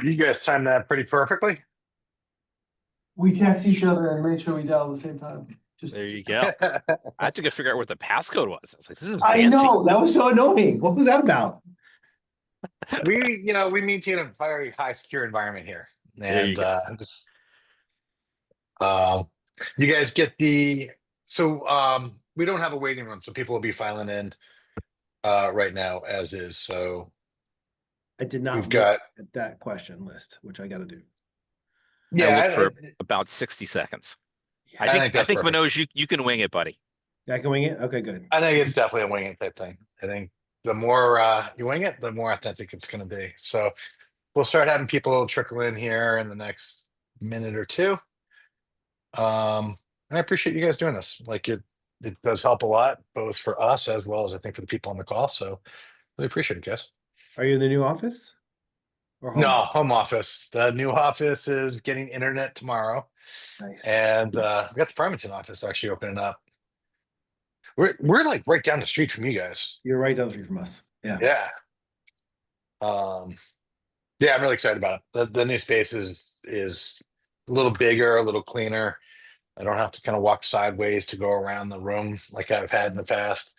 You guys timed that pretty perfectly. We text each other and made sure we dial at the same time. Just There you go. I had to go figure out what the passcode was. I was like, this is I fancy. know, that was so annoying. What was that about? We maintain a very high secure environment here, There you and go. you guys get we don't have a waiting room, so people will be filing in right now as is. So I did not we've look got at that question list, which I got to do. I looked for about 60 seconds. Yeah, I think perfect. Manoj, you can wing it, buddy. I can wing it. Okay, good. I think it's definitely a wing it type thing. I think the more you wing it, the more authentic it's going to be. So we'll start having people trickle in here in the next minute or two. And I appreciate you guys doing this. Like it does help a lot, both for us as well as I think for the people on the call. So really appreciate it, guys. Are you in the new office? Or home? No, home office. The new office is getting internet tomorrow. Nice. And we got the Farmington office actually opening up. We're like right down the street from you guys. You're right down the street from us. Yeah. Yeah. Yeah, I'm really excited about it. The new space is a little bigger, a little cleaner. I don't have to kind of walk sideways to go around the room like I've had in the past.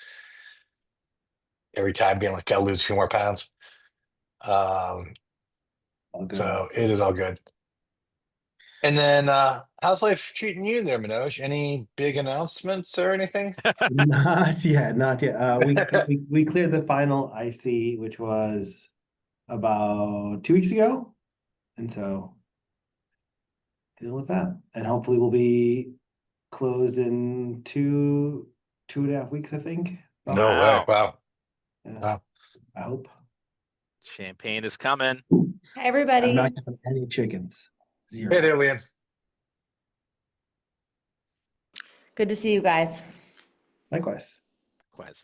Every time being like, gotta lose a few more pounds. All good. So it is all good. And then how's life treating you there, Manoj? Any big announcements or anything? Not yet, not yet. We cleared the final IC, which was about 2 weeks ago, and so deal with that, and hopefully we'll be closed in two and a half weeks, I think. No way. Wow. Yeah, Wow. I hope. Champagne is coming. Hi, everybody. I'm not having any chickens. Hey Zero. there, Liam. Good to see you guys. Likewise. Quiz.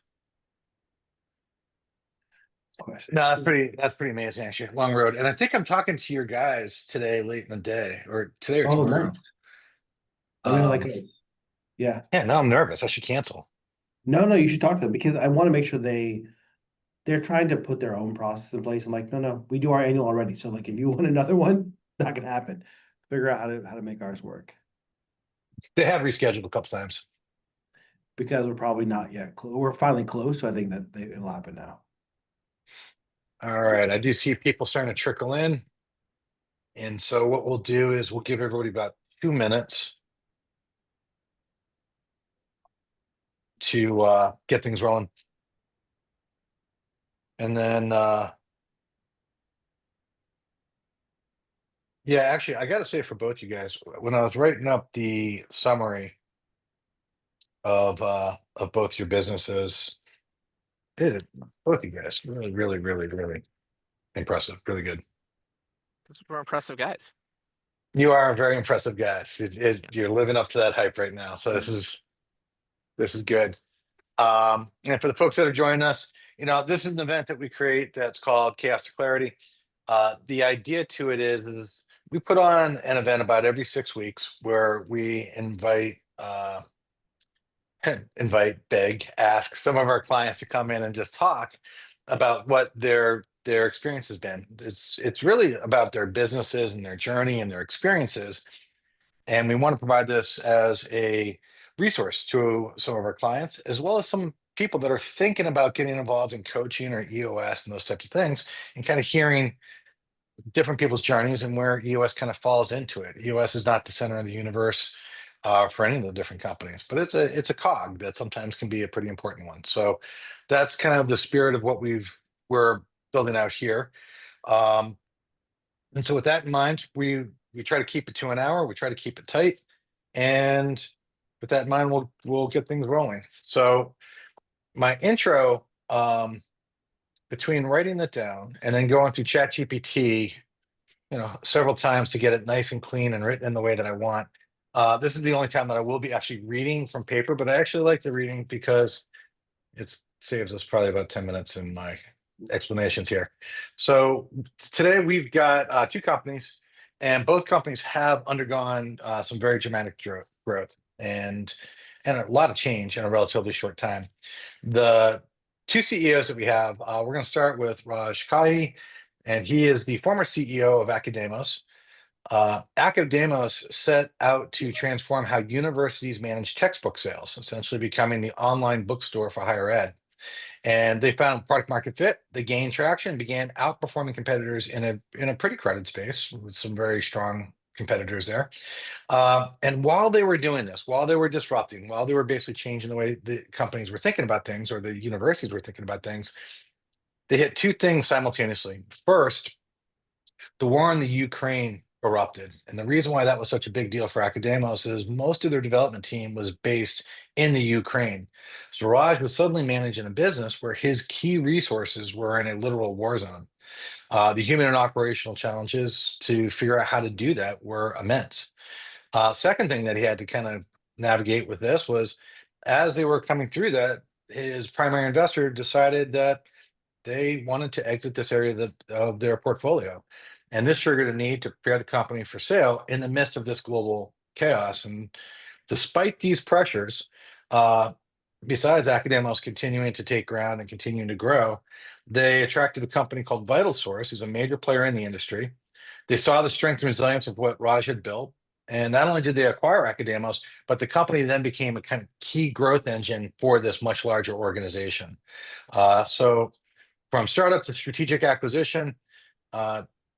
Question. No, that's pretty amazing, actually. Long road. And I think I'm talking to your guys today late in the day, or today or Oh, tomorrow. nice. Let me know that goes. Yeah. Yeah, now I'm nervous. I should cancel. No, you should talk to them because I want to make sure they're trying to put their own process in place. I'm like, no, we do our annual already. So like, if you want another one, not gonna happen. Figure out how to make ours work They have rescheduled a couple times. because we're probably not yet. We're finally close, so I think that it'll happen now. All right, I do see people starting to trickle in. And so what we'll do is we'll give everybody about 2 minutes to get things rolling. And then yeah, actually, I gotta say for both you guys, when I was writing up the summary of both your businesses, Both you guys, really, really, really, really impressive. Really good. Those were impressive guys. You are very impressive guys. You're living up to that hype right now. So this is good. And for the folks that are joining us, this is an event that we create that's called Chaos to Clarity. The idea to it is we put on an event about every 6 weeks where we beg, ask some of our clients to come in and just talk about what their experience has been. It's really about their businesses and their journey and their experiences. And we want to provide this as a resource to some of our clients, as well as some people that are thinking about getting involved in coaching or EOS and those types of things, and kind of hearing different people's journeys and where EOS kind of falls into it. EOS is not the center of the universe for any of the different companies, but it's a cog that sometimes can be a pretty important one. So that's kind of the spirit of what we're building out here. And so with that in mind, we try to keep it to an hour. We try to keep it tight, and with that in mind, we'll get things rolling. So my intro, between writing it down and then going through ChatGPT, several times to get it nice and clean and written in the way that I want. This is the only time that I will be actually reading from paper, but I actually like the reading because it saves us probably about 10 minutes in my explanations here. So today we've got two companies, and both companies have undergone some very dramatic growth and a lot of change in a relatively short time. The two CEOs that we have, we're going to start with Niraj Kaji, and he is the former CEO of Akademos. Akademos set out to transform how universities manage textbook sales, essentially becoming the online bookstore for higher ed. And they found product market fit. They gained traction, began outperforming competitors in a pretty crowded space with some very strong competitors there. And while they were doing this, while they were disrupting, while they were basically changing the way the companies were thinking about things or the universities were thinking about things, they hit two things simultaneously. First, the war in the Ukraine erupted. And the reason why that was such a big deal for Akademos is most of their development team was based in the Ukraine. So Raj was suddenly managing a business where his key resources were in a literal war zone. The human and operational challenges to figure out how to do that were immense. Second thing that he had to kind of navigate with this was as they were coming through that, his primary investor decided that they wanted to exit this area of their portfolio. And this triggered a need to prepare the company for sale in the midst of this global chaos. And despite these pressures, besides Akademos continuing to take ground and continuing to grow, they attracted a company called VitalSource, who's a major player in the industry. They saw the strength and resilience of what Raj had built. And not only did they acquire Akademos, but the company then became a kind of key growth engine for this much larger organization. So from startup to strategic acquisition,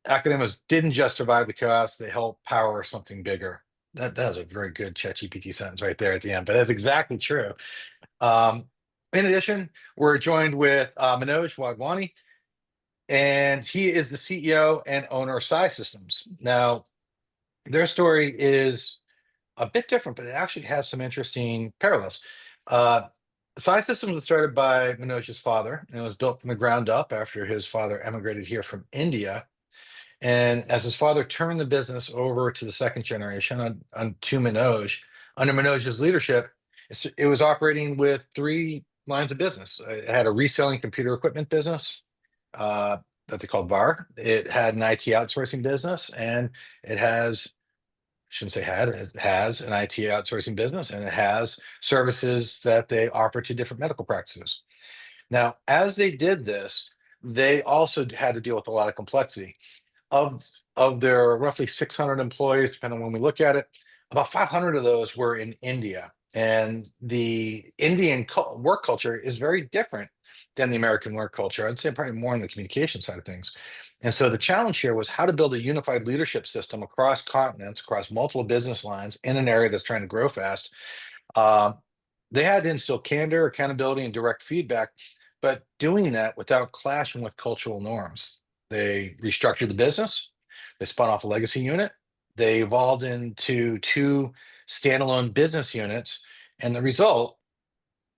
Akademos didn't just survive the chaos, they helped power something bigger. That was a very good ChatGPT sentence right there at the end, but that's exactly true. In addition, we're joined with Manoj Wadhwani, and he is the CEO and owner of SaiSystems. Now, their story is a bit different, but it actually has some interesting parallels. SaiSystems was started by Manoj's father, and it was built from the ground up after his father emigrated here from India. And as his father turned the business over to the second generation to Manoj, under Manoj's leadership, it was operating with three lines of business. It had a reselling computer equipment business that they called VAR. It had an IT outsourcing business, and it has shouldn't say had, it has an IT outsourcing business, and it has services that they offer to different medical practices. Now, as they did this, they also had to deal with a lot of complexity. Of their roughly 600 employees, depending on when we look at it, about 500 of those were in India. And the Indian work culture is very different than the American work culture. I'd say probably more on the communication side of things. And so the challenge here was how to build a unified leadership system across continents, across multiple business lines in an area that's trying to grow fast. They had to instill candor, accountability, and direct feedback, but doing that without clashing with cultural norms. They restructured the business. They spun off a legacy unit. They evolved into two standalone business units. And the result,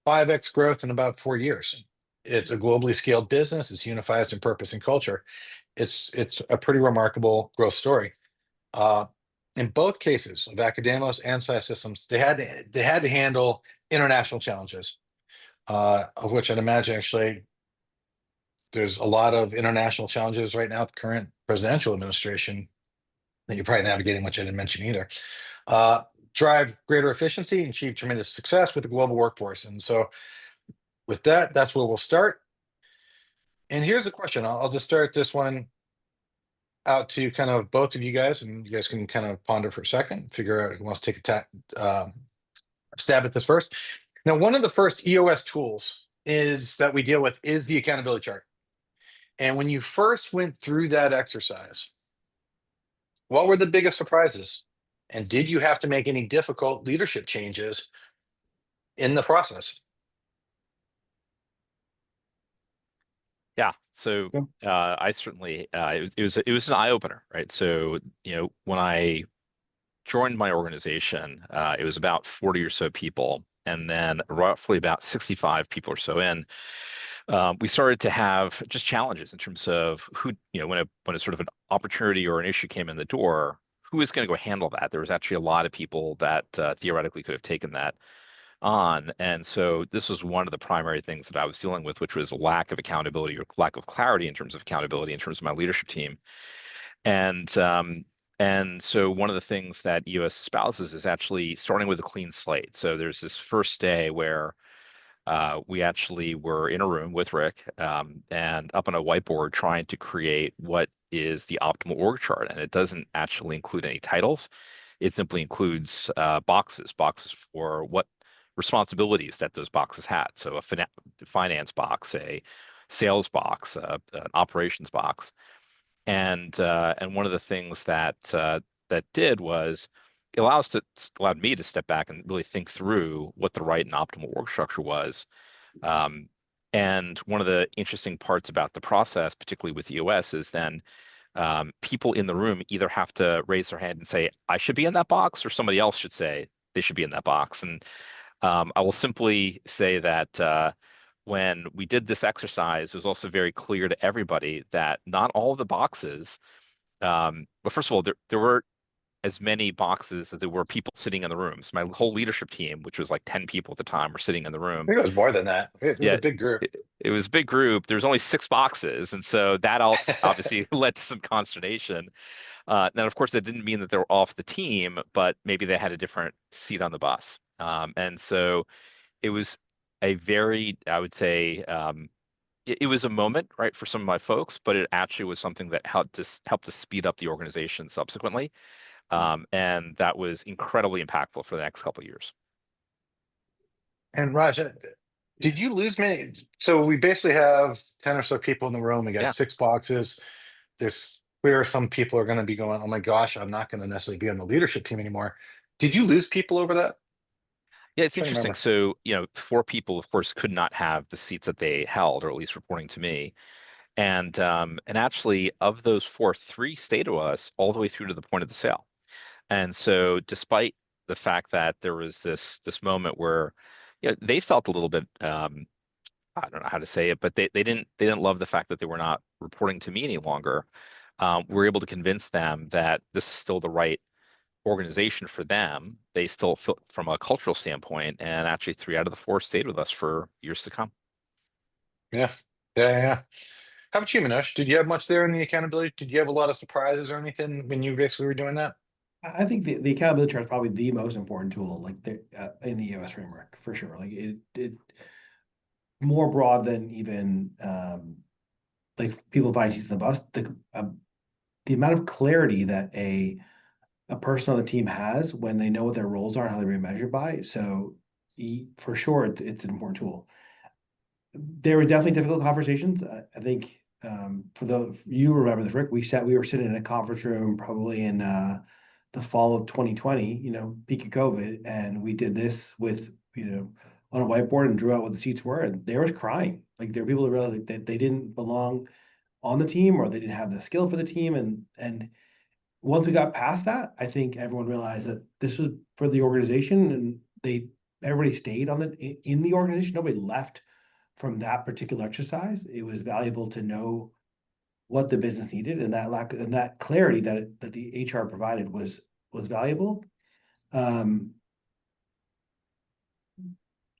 5x growth in about 4 years. It's a globally scaled business. It's unified in purpose and culture. It's a pretty remarkable growth story. Uh, in both cases of Akademos and SaiSystems, they had to handle international challenges, of which I'd imagine actually there's a lot of international challenges right now with the current presidential administration that you're probably navigating, which I didn't mention either. Drive greater efficiency and achieve tremendous success with the global workforce. And so with that, that's where we'll start. And here's the question. I'll just start this one out to kind of both of you guys, and you guys can kind of ponder for a second, figure out who wants to take a stab at this first. Now, one of the first EOS tools that we deal with is the accountability chart. And when you first went through that exercise, what were the biggest surprises? And did you have to make any difficult leadership changes in the process? Yeah. So I certainly it was an eye opener, right? So when I joined my organization, it was about 40 or so people, and then roughly about 65 people or so in, we started to have just challenges in terms of who, when a sort of an opportunity or an issue came in the door, who is going to go handle that? There was actually a lot of people that theoretically could have taken that on. And so this was one of the primary things that I was dealing with, which was a lack of accountability or lack of clarity in terms of accountability in terms of my leadership team. And so one of the things that EOS espouses is actually starting with a clean slate. So there's this first day where we actually were in a room with Rick and up on a whiteboard trying to create what is the optimal org chart. And it doesn't actually include any titles. It simply includes boxes for what responsibilities that those boxes had. So a finance box, a sales box, an operations box. And one of the things that did was it allowed me to step back and really think through what the right and optimal org structure was. And one of the interesting parts about the process, particularly with EOS, is then people in the room either have to raise their hand and say, I should be in that box, or somebody else should say they should be in that box. And I will simply say that when we did this exercise, it was also very clear to everybody that not all of the boxes, well, first of all, there were as many boxes as there were people sitting in the rooms. My whole leadership team, which was like 10 people at the time, were sitting in the room. I think it was more than that. It was a big group. It was a big group. There's only 6 boxes. And so that also obviously led to some consternation. Now, of course, that didn't mean that they were off the team, but maybe they had a different seat on the bus. And so it was a very, I would say, it was a moment, right, for some of my folks, but it actually was something that helped to speed up the organization subsequently. And that was incredibly impactful for the next couple of years. And Raj, did you lose many? So we basically have 10 or so people in the room. We got 6 boxes. There's clear some people are going to be going, oh my gosh, I'm not going to necessarily be on the leadership team anymore. Did you lose people over that? Yeah, it's interesting. So, 4 people, of course, could not have the seats that they held, or at least reporting to me. And actually, of those 4, 3 stayed to us all the way through to the point of the sale. And so, despite the fact that there was this moment where, they felt a little bit, I don't know how to say it, but they didn't love the fact that they were not reporting to me any longer. We were able to convince them that this is still the right organization for them. They still feel from a cultural standpoint, and actually 3 out of the 4 stayed with us for years to come. Yeah. How about you, Manoj? Did you have much there in the accountability? Did you have a lot of surprises or anything when you basically were doing that? I think the accountability chart is probably the most important tool, like in the EOS framework for sure. Like it more broad than even like people find seats in the bus. The amount of clarity that a person on the team has when they know what their roles are and how they're being measured by. So for sure, it's an important tool. There were definitely difficult conversations. I think you remember this, Rick. We were sitting in a conference room probably in the fall of 2020, peak of COVID, and we did this with on a whiteboard and drew out what the seats were, and there was crying. Like there were people that realized that they didn't belong on the team, or they didn't have the skill for the team, and once we got past that, I think everyone realized that this was for the organization, and everybody stayed in the organization. Nobody left from that particular exercise, it was valuable to know what the business needed, and that clarity that the HR provided was valuable. The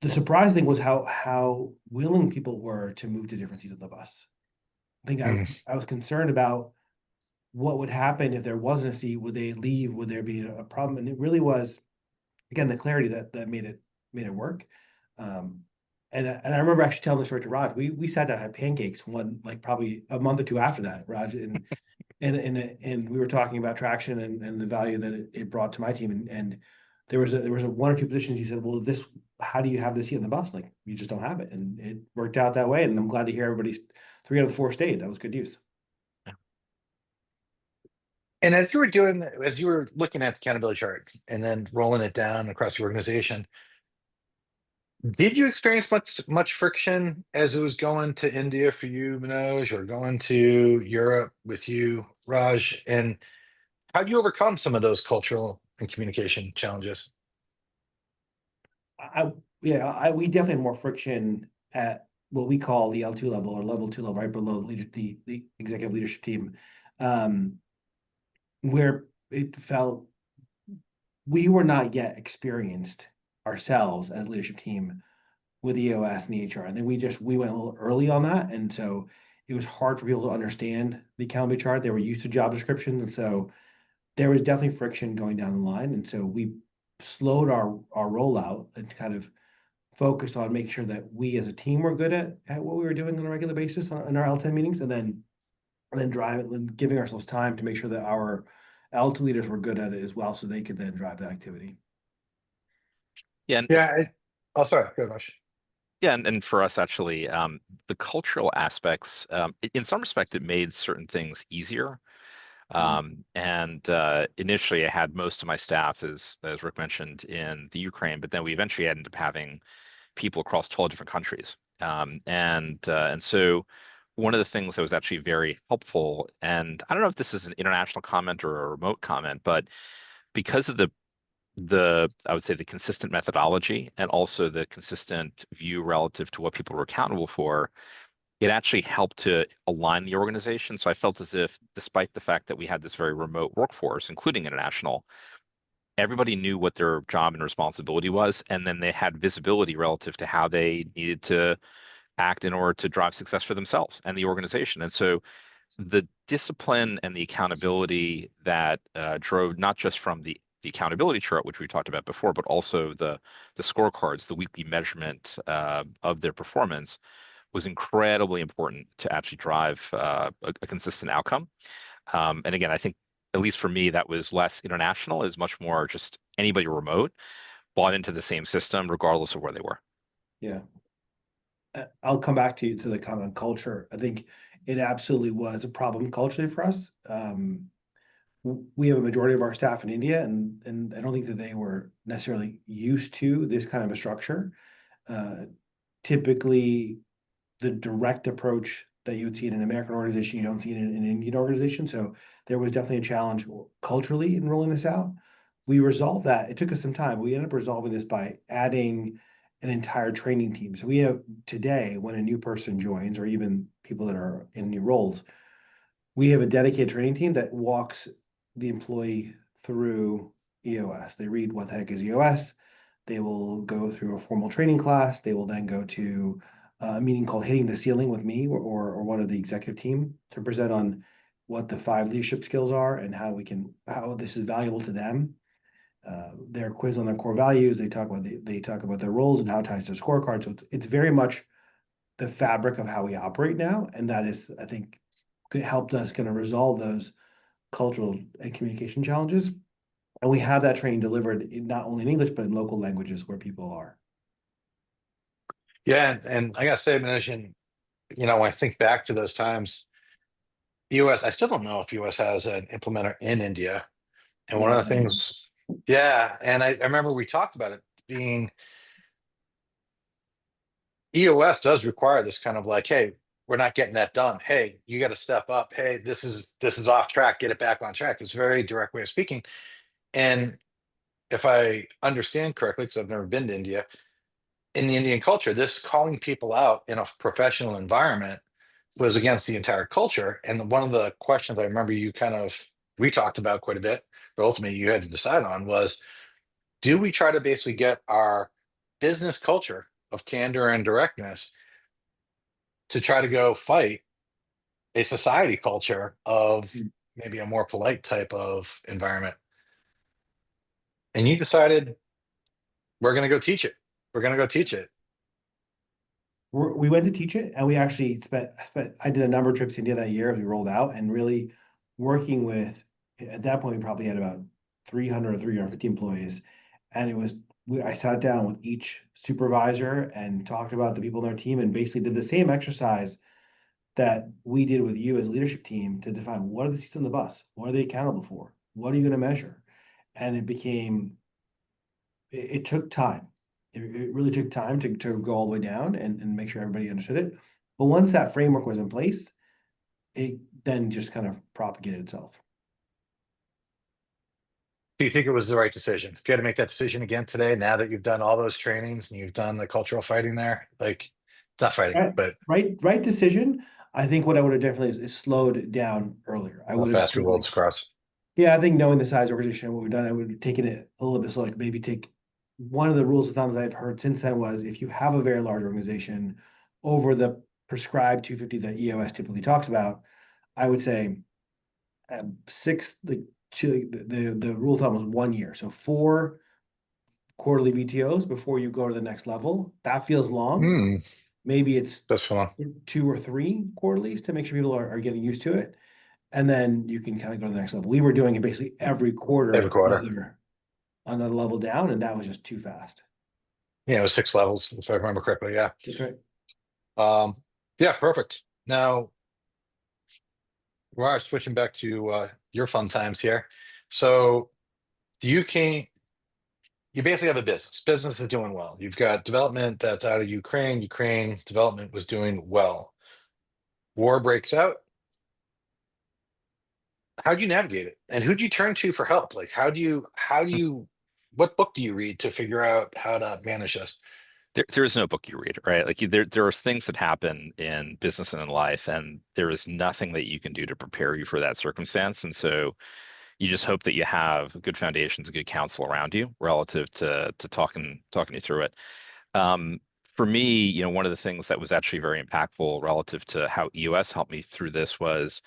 surprising thing was how willing people were to move to different seats of the bus. I think I was concerned about what would happen if there wasn't a seat. Would they leave? Would there be a problem? And it really was, again, the clarity that made it work. And I remember actually telling the story to Raj. We sat down and had pancakes one, like probably a month or two after that, Raj, and we were talking about traction and the value that it brought to my team. And there was a one or two positions. He said, "Well, how do you have this seat on the bus? Like, you just don't have it." And it worked out that way. And I'm glad to hear everybody's 3 out of 4 stayed. That was good news. And as you were looking at the accountability chart and then rolling it down across the organization, did you experience much friction as it was going to India for you, Manoj, or going to Europe with you, Raj? And how do you overcome some of those cultural and communication challenges? We definitely had more friction at what we call the L2 level or level 2 level, right below the executive leadership team, where it felt we were not yet experienced ourselves as leadership team with EOS and the HR. And then we went a little early on that. And so it was hard for people to understand the accountability chart. They were used to job descriptions. And so there was definitely friction going down the line. And so we slowed our rollout and kind of focused on making sure that we as a team were good at what we were doing on a regular basis in our L10 meetings, and then giving ourselves time to make sure that our L2 leaders were good at it as well, so they could then drive that activity. Yeah. And, Yeah. Oh, sorry. Go, Raj. yeah. And for us, actually, the cultural aspects, in some respect, it made certain things easier. Initially I had most of my staff, as Rick mentioned, in the Ukraine, but then we eventually ended up having people across 12 different countries. And so one of the things that was actually very helpful, and I don't know if this is an international comment or a remote comment, but because of the I would say the consistent methodology and also the consistent view relative to what people were accountable for, it actually helped to align the organization. So I felt as if, despite the fact that we had this very remote workforce, including international, everybody knew what their job and responsibility was, and then they had visibility relative to how they needed to act in order to drive success for themselves and the organization. And so the discipline and the accountability that drove not just from the accountability chart, which we talked about before, but also the scorecards, the weekly measurement of their performance, was incredibly important to actually drive a consistent outcome. And again, I think, at least for me, that was less international, is much more just anybody remote bought into the same system, regardless of where they were. Yeah. I'll come back to the comment on culture. I think it absolutely was a problem culturally for us. We have a majority of our staff in India, and I don't think that they were necessarily used to this kind of a structure. Typically, the direct approach that you would see in an American organization, you don't see it in an Indian organization. So there was definitely a challenge culturally in rolling this out. We resolved that. It took us some time. We ended up resolving this by adding an entire training team. So we have today, when a new person joins, or even people that are in new roles, we have a dedicated training team that walks the employee through EOS. They read what the heck is EOS. They will go through a formal training class. They will then go to a meeting called Hitting the Ceiling with me or one of the executive team to present on what the 5 leadership skills are and how this is valuable to them. Their quiz on their core values. They talk about their roles and how it ties to scorecard. So it's very much the fabric of how we operate now, and that is, I think, helped us kind of resolve those cultural and communication challenges. And we have that training delivered not only in English, but in local languages where people are. Yeah, and I gotta say, Manoj, when I think back to those times, US, I still don't know if US has an implementer in India. And one of the things, yeah, and I remember we talked about it being EOS does require this kind of like, hey, we're not getting that done. Hey, you got to step up. Hey, this is off track. Get it back on track. It's a very direct way of speaking. And if I understand correctly, because I've never been to India, in the Indian culture, this calling people out in a professional environment was against the entire culture. And one of the questions I remember we talked about quite a bit, but ultimately you had to decide on was, do we try to basically get our business culture of candor and directness to try to go fight a society culture of maybe a more polite type of environment? And you decided, we're going to go teach it. We're going to go teach it. We went to teach it, and we actually I did a number of trips to India that year as we rolled out, and really working with, at that point, we probably had about 300 or 350 employees. And I sat down with each supervisor and talked about the people in their team, and basically did the same exercise that we did with you as a leadership team to define, what are the seats on the bus? What are they accountable for? What are you going to measure? And it took time. It really took time to go all the way down and make sure everybody understood it. But once that framework was in place, it then just kind of propagated itself. Do you think it was the right decision? If you had to make that decision again today, now that you've done all those trainings and you've done the cultural fighting there, like, it's not fighting, but Right decision. I think what I would have definitely is slowed down earlier. I how would have fast we rolled across. Yeah, I think knowing the size organization, what we've done, I would have taken it a little bit slow. Like maybe take one of the rules of thumbs I've heard since then was, if you have a very large organization over the prescribed 250 that EOS typically talks about, I would say the rule of thumb was 1 year. So 4 quarterly VTOs before you go to the next level. That feels long. Maybe it's That's fun. 2 or 3 quarterlies to make sure people are getting used to it. And then you can kind of go to the next level. We were doing it basically every quarter. Another level down, and that was just too fast. Yeah, it was 6 levels, if I remember correctly. Yeah. That's right. Yeah, perfect. Now, we're switching back to your fun times here. So you basically have a business. Business is doing well. You've got development that's out of Ukraine. Ukraine development was doing well. War breaks out. How do you navigate it? And who do you turn to for help? Like, what book do you read to figure out how to manage this? There is no book you read, right? Like there are things that happen in business and in life, and there is nothing that you can do to prepare you for that circumstance. And so you just hope that you have good foundations and good counsel around you relative to talking you through it. For me, one of the things that was actually very impactful relative to how EOS helped me through this was,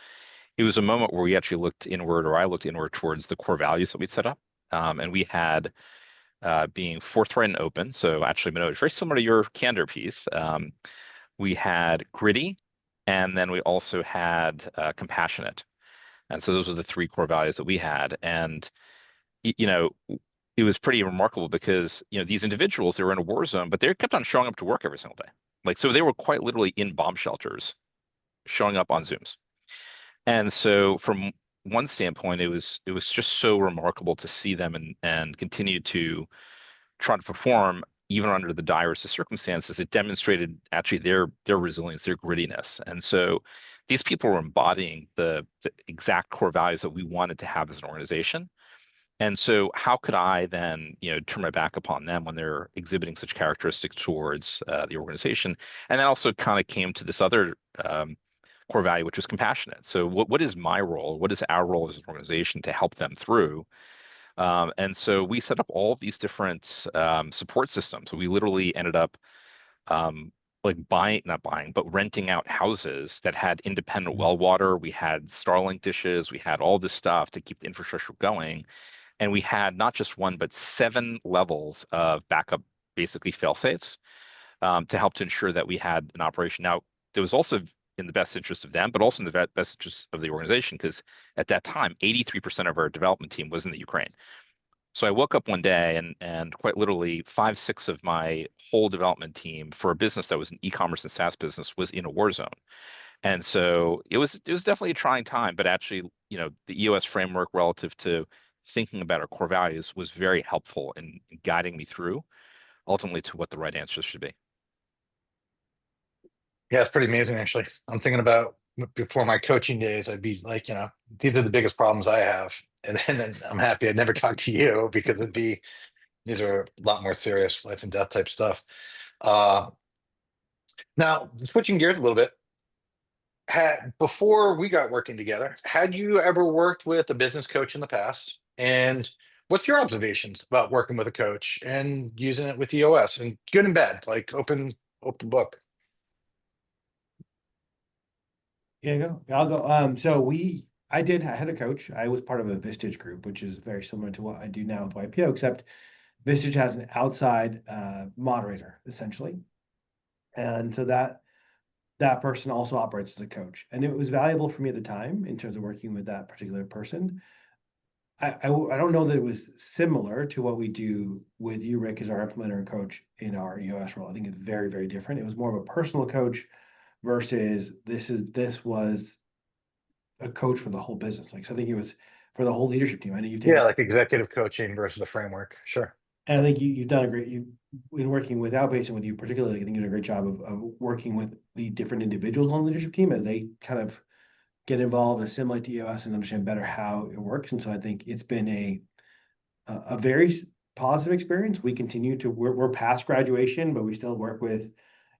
it was a moment where we actually looked inward, or I looked inward towards the core values that we set up. And we had being forthright and open. So actually, Manoj, very similar to your candor piece. We had gritty, and then we also had compassionate. And so those are the 3 core values that we had. And it was pretty remarkable because these individuals, they were in a war zone, but they kept on showing up to work every single day. Like, so they were quite literally in bomb shelters, showing up on Zooms. And so from one standpoint, it was just so remarkable to see them and continue to try to perform even under the direst of circumstances. It demonstrated actually their resilience, their grittiness. And so these people were embodying the exact core values that we wanted to have as an organization. And so how could I then, turn my back upon them when they're exhibiting such characteristics towards the organization? And then also kind of came to this other core value, which was compassionate. So what is my role? What is our role as an organization to help them through? And so we set up all of these different support systems. So we literally ended up renting out houses that had independent well water. We had Starlink dishes. We had all this stuff to keep the infrastructure going. And we had not just 1, but 7 levels of backup, basically fail safes, to help to ensure that we had an operation. Now, there was also in the best interest of them, but also in the best interest of the organization, because at that time, 83% of our development team was in the Ukraine. So I woke up one day and quite literally 5, 6 of my whole development team for a business that was an e-commerce and SaaS business was in a war zone. And so it was definitely a trying time, but actually, the EOS framework relative to thinking about our core values was very helpful in guiding me through ultimately to what the right answers should be. Yeah, it's pretty amazing, actually. I'm thinking about before my coaching days, I'd be like, these are the biggest problems I have. And then I'm happy I never talked to you, because these are a lot more serious life and death type stuff. Uh, Now, switching gears a little bit, before we got working together, had you ever worked with a business coach in the past? And what's your observations about working with a coach and using it with EOS, and good and bad, like open book? Yeah, go. I'll go. I had a coach. I was part of a Vistage group, which is very similar to what I do now with YPO, except Vistage has an outside moderator essentially, and so that person also operates as a coach, and it was valuable for me at the time in terms of working with that particular person. I don't know that it was similar to what we do with you, Rick, as our implementer and coach in our EOS role. I think it's very, very different. It was more of a personal coach versus this was a coach for the whole business. Like, so I think it was for the whole leadership team. I know you've taken, Yeah, like executive coaching versus a framework. Sure. and I think you've done a great, in working with Outpace and with you particularly, I think you did a great job of working with the different individuals on the leadership team as they kind of get involved, assimilate to EOS and understand better how it works. And so I think it's been a very positive experience. We continue to, we're past graduation, but we still work with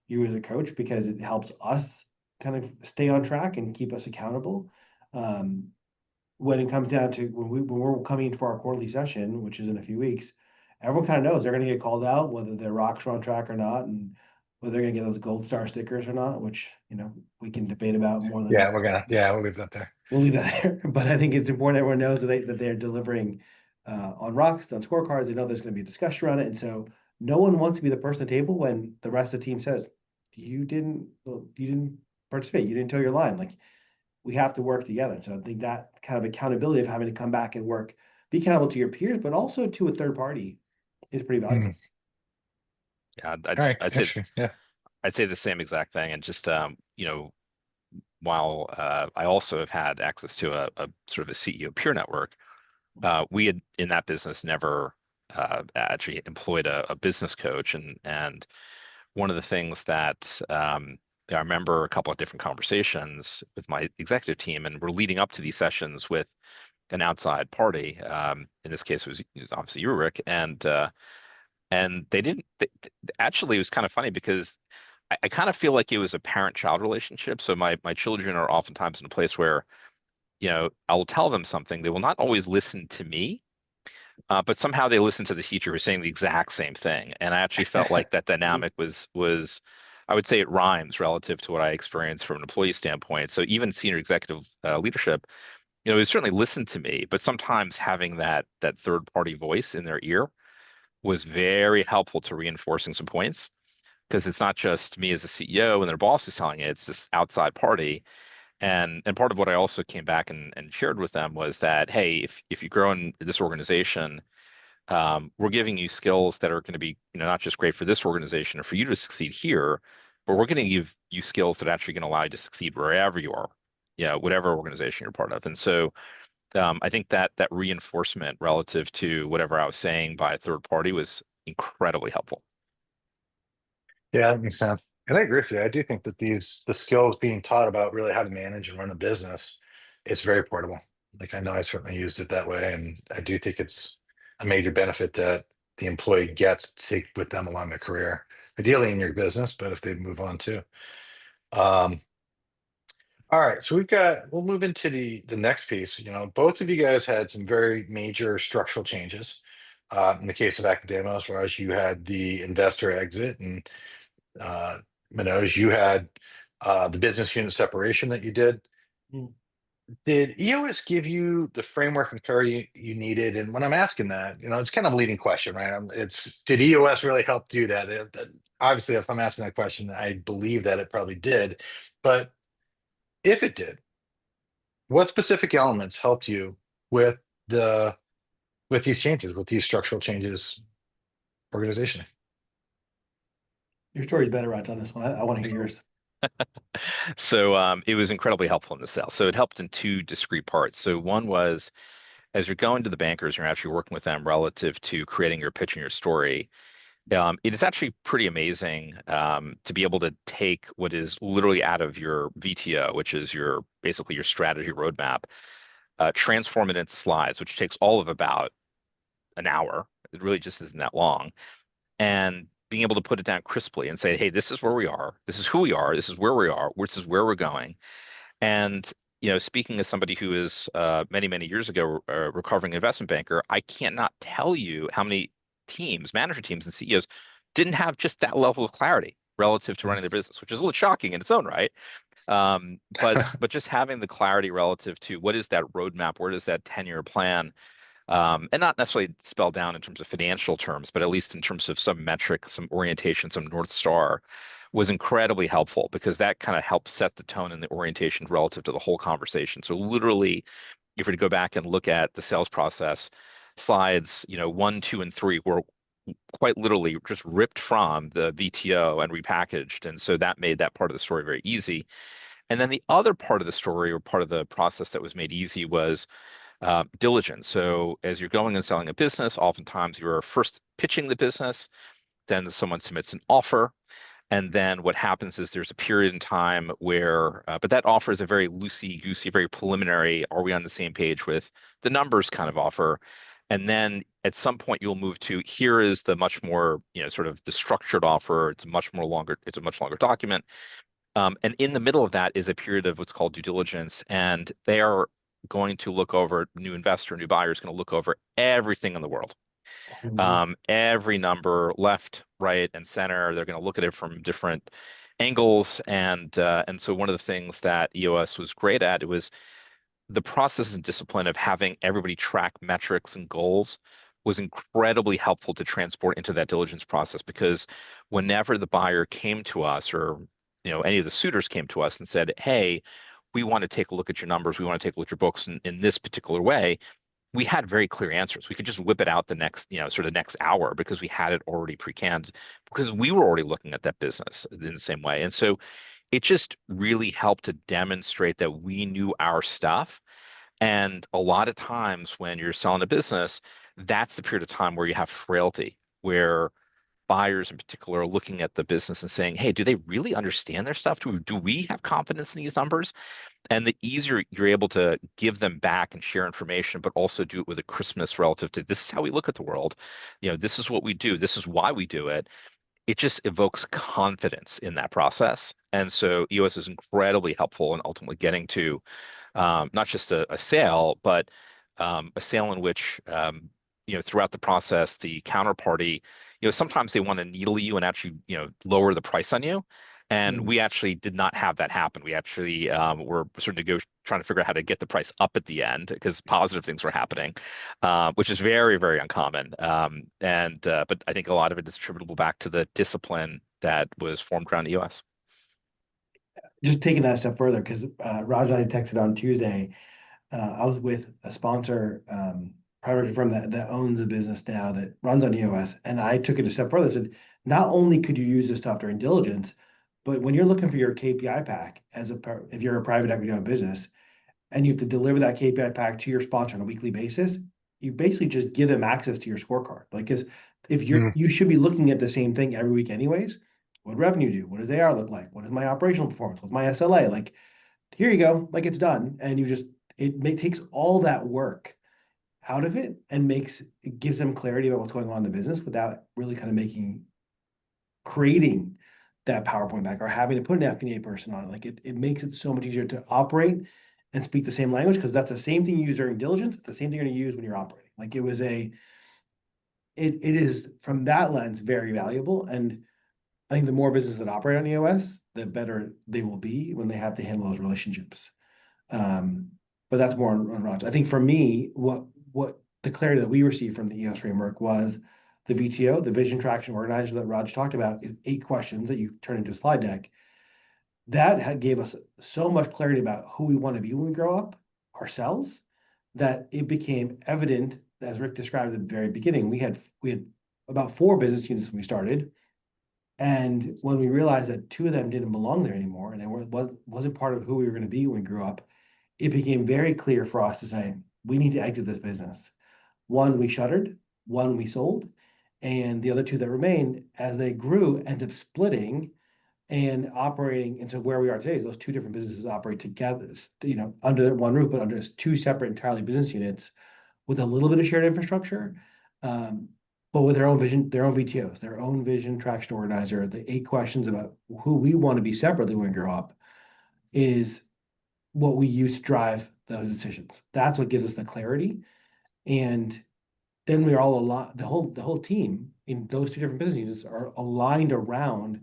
you as a coach because it helps us kind of stay on track and keep us accountable. When it comes down to when we're coming for our quarterly session, which is in a few weeks, everyone kind of knows they're going to get called out, whether their rocks are on track or not, and whether they're going to get those gold star stickers or not, which, we can debate about more than Yeah, we'll leave that there. we'll leave that there. But I think it's important everyone knows that they're delivering on rocks, on scorecards. They know there's going to be a discussion around it. And so no one wants to be the person at the table when the rest of the team says, you didn't participate, you didn't toe your line. Like, we have to work together. So I think that kind of accountability of having to come back and be accountable to your peers, but also to a third party is pretty valuable. Yeah, All right. Yeah. I'd say the same exact thing. And just while I also have had access to a sort of a CEO peer network, we had in that business never actually employed a business coach. And one of the things that I remember a couple of different conversations with my executive team, and we're leading up to these sessions with an outside party. In this case, it was obviously you, Rick, and they didn't. Actually, it was kind of funny because I kind of feel like it was a parent-child relationship. So my children are oftentimes in a place where, I will tell them something. They will not always listen to me, but somehow they listen to the teacher who's saying the exact same thing. And I actually felt like that dynamic was, I would say it rhymes relative to what I experienced from an employee standpoint. So even senior executive leadership, it certainly listened to me, but sometimes having that third-party voice in their ear was very helpful to reinforcing some points, because it's not just me as a CEO and their boss is telling it, it's just outside party. And part of what I also came back and shared with them was that, hey, if you grow in this organization, we're giving you skills that are going to be, not just great for this organization or for you to succeed here, but we're going to give you skills that are actually going to allow you to succeed wherever you are, whatever organization you're part of. And so I think that reinforcement relative to whatever I was saying by a third party was incredibly helpful. Yeah, that makes sense. And I agree with you. I do think that the skills being taught about really how to manage and run a business, it's very portable. Like, I know I certainly used it that way, and I do think it's a major benefit that the employee gets to take with them along their career, ideally in your business, but if they move on too. All right, so we'll move into the next piece. Both of you guys had some very major structural changes. In the case of Akademos, Raj, you had the investor exit, and Manoj, you had the business unit separation that you did. Mm. Did EOS give you the framework and clarity you needed? And when I'm asking that, it's kind of a leading question, right? Did EOS really help do that? Obviously, if I'm asking that question, I believe that it probably did. But if it did, what specific elements helped you with these changes, with these structural changes, organizationally? Your story's better, Raj, on this one. I want to hear yours. So it was incredibly helpful in the sale. So it helped in two discrete parts. So one was, as you're going to the bankers, you're actually working with them relative to creating your pitch and your story. It is actually pretty amazing to be able to take what is literally out of your VTO, which is basically your strategy roadmap, transform it into slides, which takes all of about an hour. It really just isn't that long. And being able to put it down crisply and say, hey, this is where we are, this is who we are, this is where we are, this is where we're going. And speaking as somebody who is many years ago a recovering investment banker, I cannot tell you how many teams, manager teams and CEOs didn't have just that level of clarity relative to running their business, which is a little shocking in its own right. But just having the clarity relative to what is that roadmap, where does that 10-year plan, and not necessarily spelled down in terms of financial terms, but at least in terms of some metric, some orientation, some North Star, was incredibly helpful because that kind of helps set the tone and the orientation relative to the whole conversation. So literally, if you were to go back and look at the sales process slides, 1, 2, and 3 were quite literally just ripped from the VTO and repackaged. And so that made that part of the story very easy. And then the other part of the story or part of the process that was made easy was diligence. So as you're going and selling a business, oftentimes you're first pitching the business, then someone submits an offer. And then what happens is there's a period in time where, but that offer is a very loosey-goosey, very preliminary, are we on the same page with the numbers kind of offer. And then at some point you'll move to, here is the much more, sort of the structured offer. It's a much longer document. And in the middle of that is a period of what's called due diligence. And they are going to look over, new investor, new buyer is going to look over everything in the world. Every number, left, right, and center. They're going to look at it from different angles. And so one of the things that EOS was great at, it was the process and discipline of having everybody track metrics and goals was incredibly helpful to transport into that diligence process, because whenever the buyer came to us, or any of the suitors came to us and said, hey, we want to take a look at your numbers, we want to take a look at your books in this particular way, we had very clear answers. We could just whip it out the next, sort of next hour, because we had it already pre-canned, because we were already looking at that business in the same way. And so it just really helped to demonstrate that we knew our stuff. And a lot of times when you're selling a business, that's the period of time where you have frailty, where buyers in particular are looking at the business and saying, hey, do they really understand their stuff? Do we have confidence in these numbers? And the easier you're able to give them back and share information, but also do it with a crispness relative to, this is how we look at the world. This is what we do. This is why we do it. It just evokes confidence in that process. And so EOS is incredibly helpful in ultimately getting to not just a sale, but a sale in which, throughout the process, the counterparty, sometimes they want to needle you and actually, lower the price on you. And we actually did not have that happen. We actually were sort of trying to figure out how to get the price up at the end, because positive things were happening, which is very, very uncommon. But I think a lot of it is attributable back to the discipline that was formed around EOS. Just taking that a step further, because Raj and I texted on Tuesday. I was with a sponsor, private firm that owns a business now that runs on EOS, and I took it a step further and said, not only could you use this stuff during diligence, but when you're looking for your KPI pack, if you're a private equity owned business, and you have to deliver that KPI pack to your sponsor on a weekly basis, you basically just give them access to your scorecard. Like, because if you should be looking at the same thing every week anyways. What revenue do? What does AR look like? What is my operational performance? What's my SLA? Like, here you go. Like, it's done. And it takes all that work out of it and it gives them clarity about what's going on in the business without really kind of creating that PowerPoint back or having to put an FP&A person on it. Like, it makes it so much easier to operate and speak the same language, because that's the same thing you use during diligence. It's the same thing you're going to use when you're operating. Like, it is from that lens very valuable. And I think the more businesses that operate on EOS, the better they will be when they have to handle those relationships. But that's more on Raj. I think for me, what the clarity that we received from the EOS framework was the VTO, the Vision Traction Organizer that Raj talked about, is 8 questions that you turn into a slide deck. That gave us so much clarity about who we want to be when we grow up ourselves, that it became evident, as Rick described at the very beginning. We had about 4 business units when we started. And when we realized that 2 of them didn't belong there anymore, and it wasn't part of who we were going to be when we grew up, it became very clear for us to say, we need to exit this business. 1 we shuttered, 1 we sold, and the other 2 that remained, as they grew, ended up splitting and operating into where we are today. Those 2 different businesses operate together, under one roof, but under 2 separate entirely business units with a little bit of shared infrastructure. But but with their own vision, their own VTOs, their own vision traction organizer, the 8 questions about who we want to be separately when we grow up is what we use to drive those decisions. That's what gives us the clarity. And then we're all the whole team in those 2 different business units are aligned around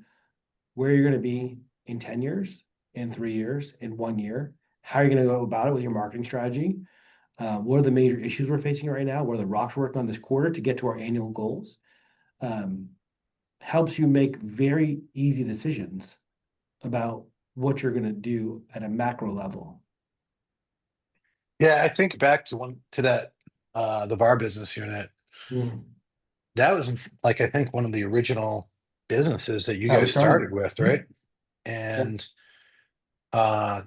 where you're going to be in 10 years, in 3 years, in 1 year, how you're going to go about it with your marketing strategy. What are the major issues we're facing right now? What are the rocks we're working on this quarter to get to our annual goals? Helps you make very easy decisions about what you're going to do at a macro level. Yeah, I think back to that the VAR business unit. That was like, I think, one of the original businesses that you How we guys started with, Mhm. right? And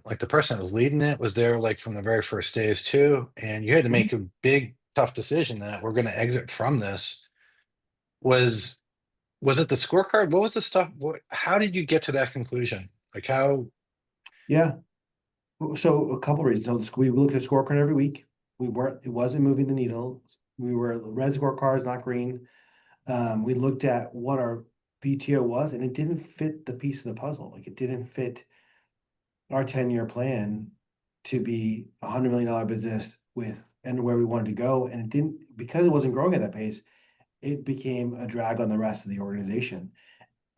like the person that was leading it was there like from the very first days too, and you had to make a big tough decision that we're going to exit from this. Was it the scorecard? What was the stuff? How did you get to that conclusion? Like how? Yeah. So a couple reasons. So we looked at a scorecard every week. It wasn't moving the needle. We were red scorecards, not green. We looked at what our VTO was, and it didn't fit the piece of the puzzle. Like it didn't fit our 10-year plan to be $100 million business and where we wanted to go. And it didn't, because it wasn't growing at that pace, it became a drag on the rest of the organization.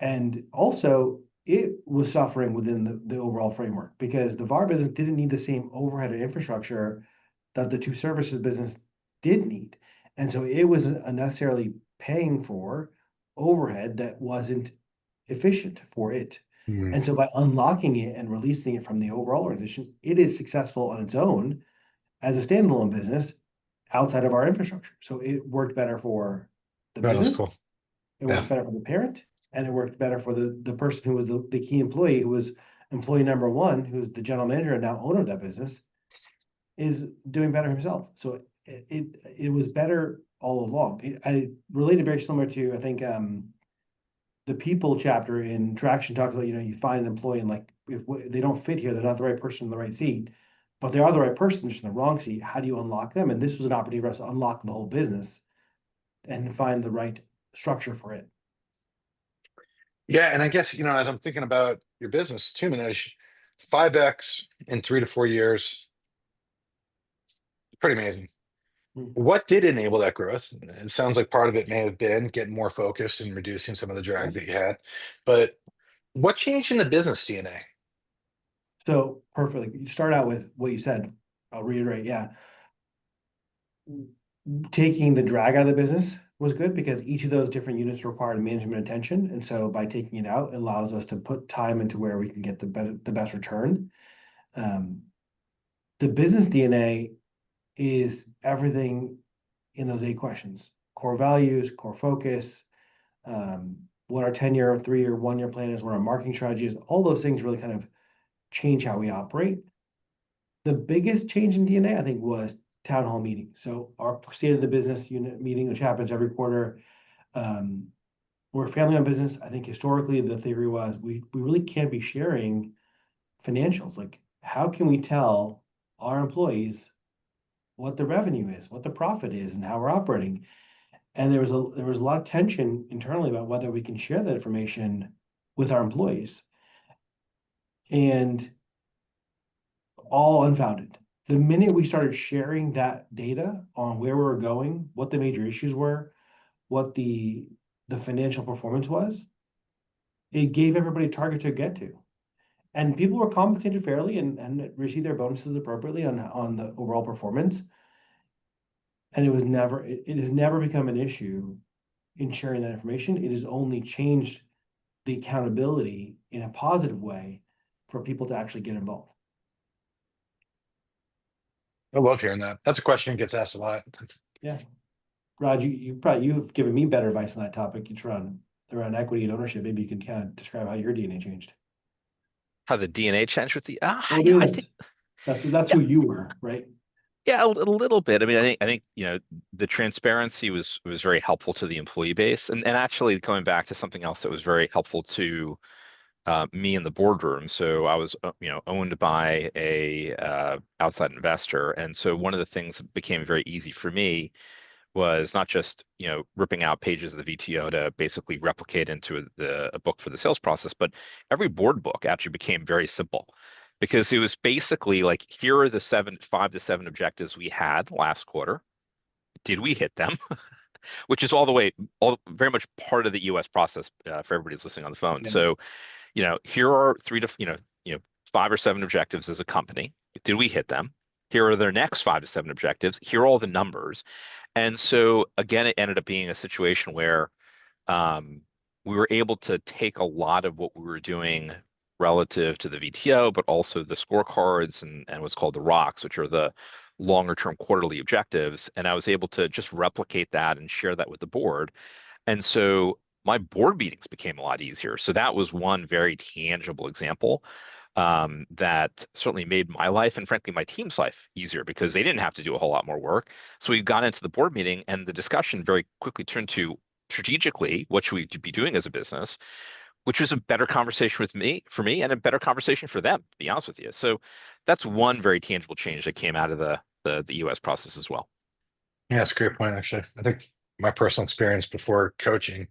And also, it was suffering within the overall framework because the VAR business didn't need the same overhead and infrastructure that the 2 services business did need. And so it was unnecessarily paying for overhead that wasn't efficient for it. Hmm. And so by unlocking it and releasing it from the overall organization, it is successful on its own as a standalone business outside of our infrastructure. So it worked better for the That was business, cool. it Yeah. worked better for the parent, and it worked better for the person who was the key employee, who was employee number 1, who's the general manager and now owner of that business, is doing better himself. So it was better all along. I related very similar to, I think, the people chapter in Traction talks about, you find an employee and like, if they don't fit here, they're not the right person in the right seat, but they are the right person, just in the wrong seat. How do you unlock them? And this was an opportunity for us to unlock the whole business and find the right structure for it. Yeah, and I guess as I'm thinking about your business too, Manoj, 5x in 3 to 4 years, pretty amazing. What did enable that growth? It sounds like part of it may have been getting more focused and reducing some of the drag that you had, but what changed in the business DNA? So perfectly. You start out with what you said. I'll reiterate. Yeah. Taking the drag out of the business was good because each of those different units required management attention. And so by taking it out, it allows us to put time into where we can get the best return. The business DNA is everything in those 8 questions: core values, core focus, what our 10-year, 3-year, 1-year plan is, what our marketing strategy is. All those things really kind of change how we operate. The biggest change in DNA, I think, was town hall meeting. So our state of the business unit meeting, which happens every quarter. We're a family-owned business. I think historically the theory was we really can't be sharing financials. Like, how can we tell our employees what the revenue is, what the profit is, and how we're operating? And there was a lot of tension internally about whether we can share that information with our employees, and all unfounded. The minute we started sharing that data on where we were going, what the major issues were, what the financial performance was, it gave everybody a target to get to. And people were compensated fairly and received their bonuses appropriately on the overall performance. And it has never become an issue in sharing that information. It has only changed the accountability in a positive way for people to actually get involved. I love hearing that. That's a question that gets asked a lot. Yeah. Raj, you've given me better advice on that topic. It's around equity and ownership. Maybe you can kind of describe how your DNA changed. How the DNA changed with the Well, yeah, I think that's yeah, who you were, right? yeah, a little bit. I mean, I think the transparency was very helpful to the employee base, and actually going back to something else that was very helpful to me in the boardroom. So I was owned by a outside investor, and so one of the things that became very easy for me was not just, ripping out pages of the VTO to basically replicate into a book for the sales process, but every board book actually became very simple because it was basically like, here are the 5 to 7 objectives we had last quarter. Did we hit them? Which is all very much part of the EOS process for everybody who's listening on the phone. Yeah. So, here are 5 or 7 objectives as a company. Did we hit them? Here are their next 5 to 7 objectives. Here are all the numbers. And so again, it ended up being a situation where we were able to take a lot of what we were doing relative to the VTO, but also the scorecards and what's called the rocks, which are the longer term quarterly objectives. And I was able to just replicate that and share that with the board. And so my board meetings became a lot easier. So that was one very tangible example that certainly made my life and frankly my team's life easier because they didn't have to do a whole lot more work. So we got into the board meeting and the discussion very quickly turned to strategically, what should we be doing as a business, which was a better conversation for me and a better conversation for them, to be honest with you. So that's one very tangible change that came out of the EOS process as well. Yeah, that's a great point, actually. I think my personal experience before coaching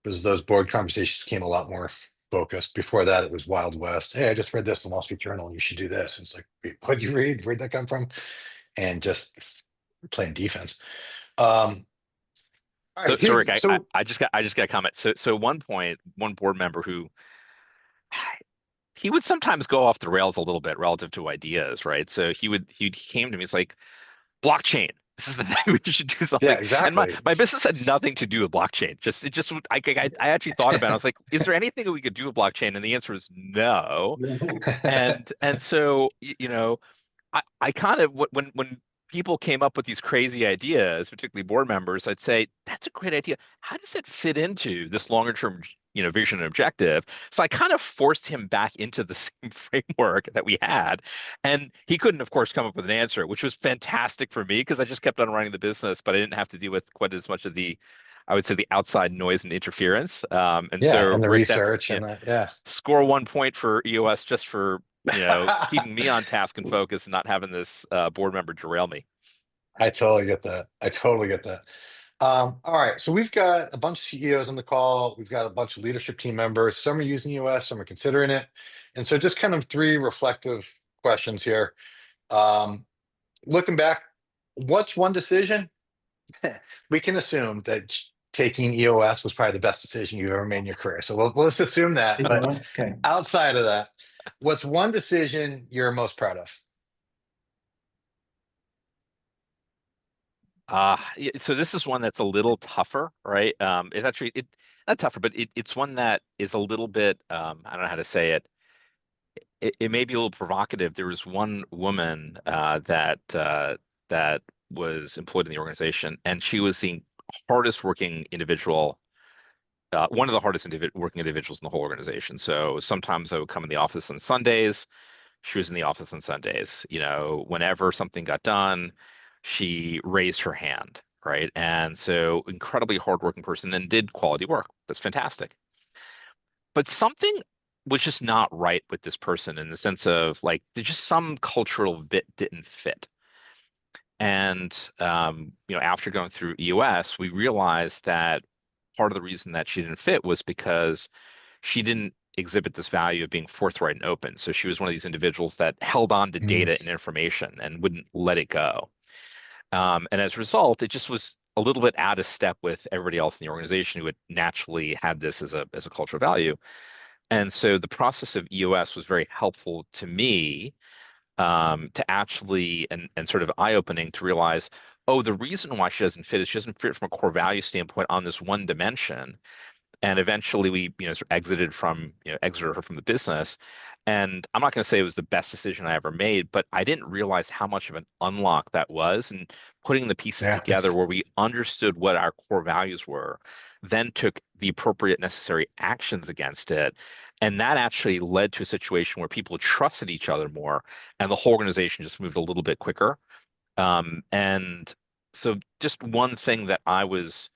was those board conversations came a lot more focused. Before that, it was Wild West. Hey, I just read this in the Wall Street Journal. You should do this. And it's like, wait, what'd you read? Where'd that come from? And just playing defense. All right, So Rick, I just got a comment. So one board member who he would sometimes go off the rails a little bit relative to ideas, right? So he came to me, it's like, blockchain. This is the thing, we should do something. Yeah, exactly. And my business had nothing to do with blockchain. I actually thought about it. I was like, is there anything that we could do with blockchain? And the answer is no. And so I kind of when people came up with these crazy ideas, particularly board members, I'd say, that's a great idea. How does it fit into this longer term, vision and objective? So I kind of forced him back into the same framework that we had. And he couldn't, of course, come up with an answer, which was fantastic for me because I just kept on running the business, but I didn't have to deal with quite as much of I would say the outside noise and interference. And the Rick, research and that, yeah. Score 1 point for EOS just for keeping me on task and focus and not having this board member derail me. I totally get that. All right, so we've got a bunch of CEOs on the call. We've got a bunch of leadership team members. Some are using EOS, some are considering it. And so just kind of 3 reflective questions here. Looking back, what's one decision? We can assume that taking EOS was probably the best decision you've ever made in your career. So let's assume that. But Okay. outside of that, what's one decision you're most proud of? So this is one that's a little tougher, right? It's actually not tougher, but it's one that is a little bit, I don't know how to say it. It may be a little provocative. There was one woman that was employed in the organization, and she was the hardest working individual, one of the hardest working individuals in the whole organization. So sometimes I would come in the office on Sundays. She was in the office on Sundays. Whenever something got done, she raised her hand, right? And so incredibly hardworking person and did quality work. That's fantastic. But something was just not right with this person in the sense of like, there's just some cultural bit didn't fit. And after going through EOS, we realized that part of the reason that she didn't fit was because she didn't exhibit this value of being forthright and open. So she was one of these individuals that held on to data and information and wouldn't let it go. And as a result, it just was a little bit out of step with everybody else in the organization who had naturally had this as a cultural value. And so the process of EOS was very helpful to me to actually and sort of eye-opening to realize, oh, the reason why she doesn't fit is she doesn't fit from a core value standpoint on this one dimension. And eventually we sort of exited her from the business. And I'm not going to say it was the best decision I ever made, but I didn't realize how much of an unlock that was. And putting the pieces together where we understood what our core values were, then took the appropriate necessary actions against it. And that actually led to a situation where people trusted each other more and the whole organization just moved a little bit quicker. And so just one thing that I was,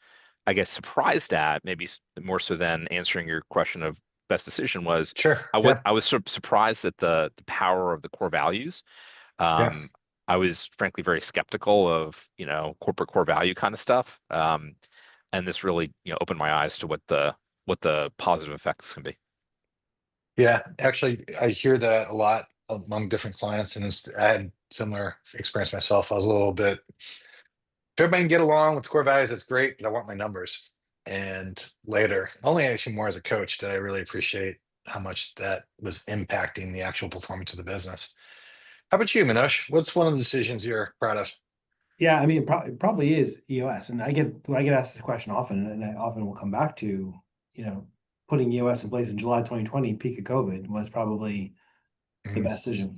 I guess, surprised at, maybe more so than answering your question of best decision was, I was sort of surprised at the power of the core values. I I was frankly very skeptical of, corporate core value kind of stuff. And this really, opened my eyes to what the positive effects can be. Yeah, actually, I hear that a lot among different clients, and I had similar experience myself. I was a little bit, if everybody can get along with core values, that's great, but I want my numbers. And later, only actually more as a coach, did I really appreciate how much that was impacting the actual performance of the business. How about you, Manoj? What's one of the decisions you're proud of? Yeah, I mean, it probably is EOS, and I get asked this question often, and I often will come back to, putting EOS in place in July 2020, peak of COVID, was probably the best decision.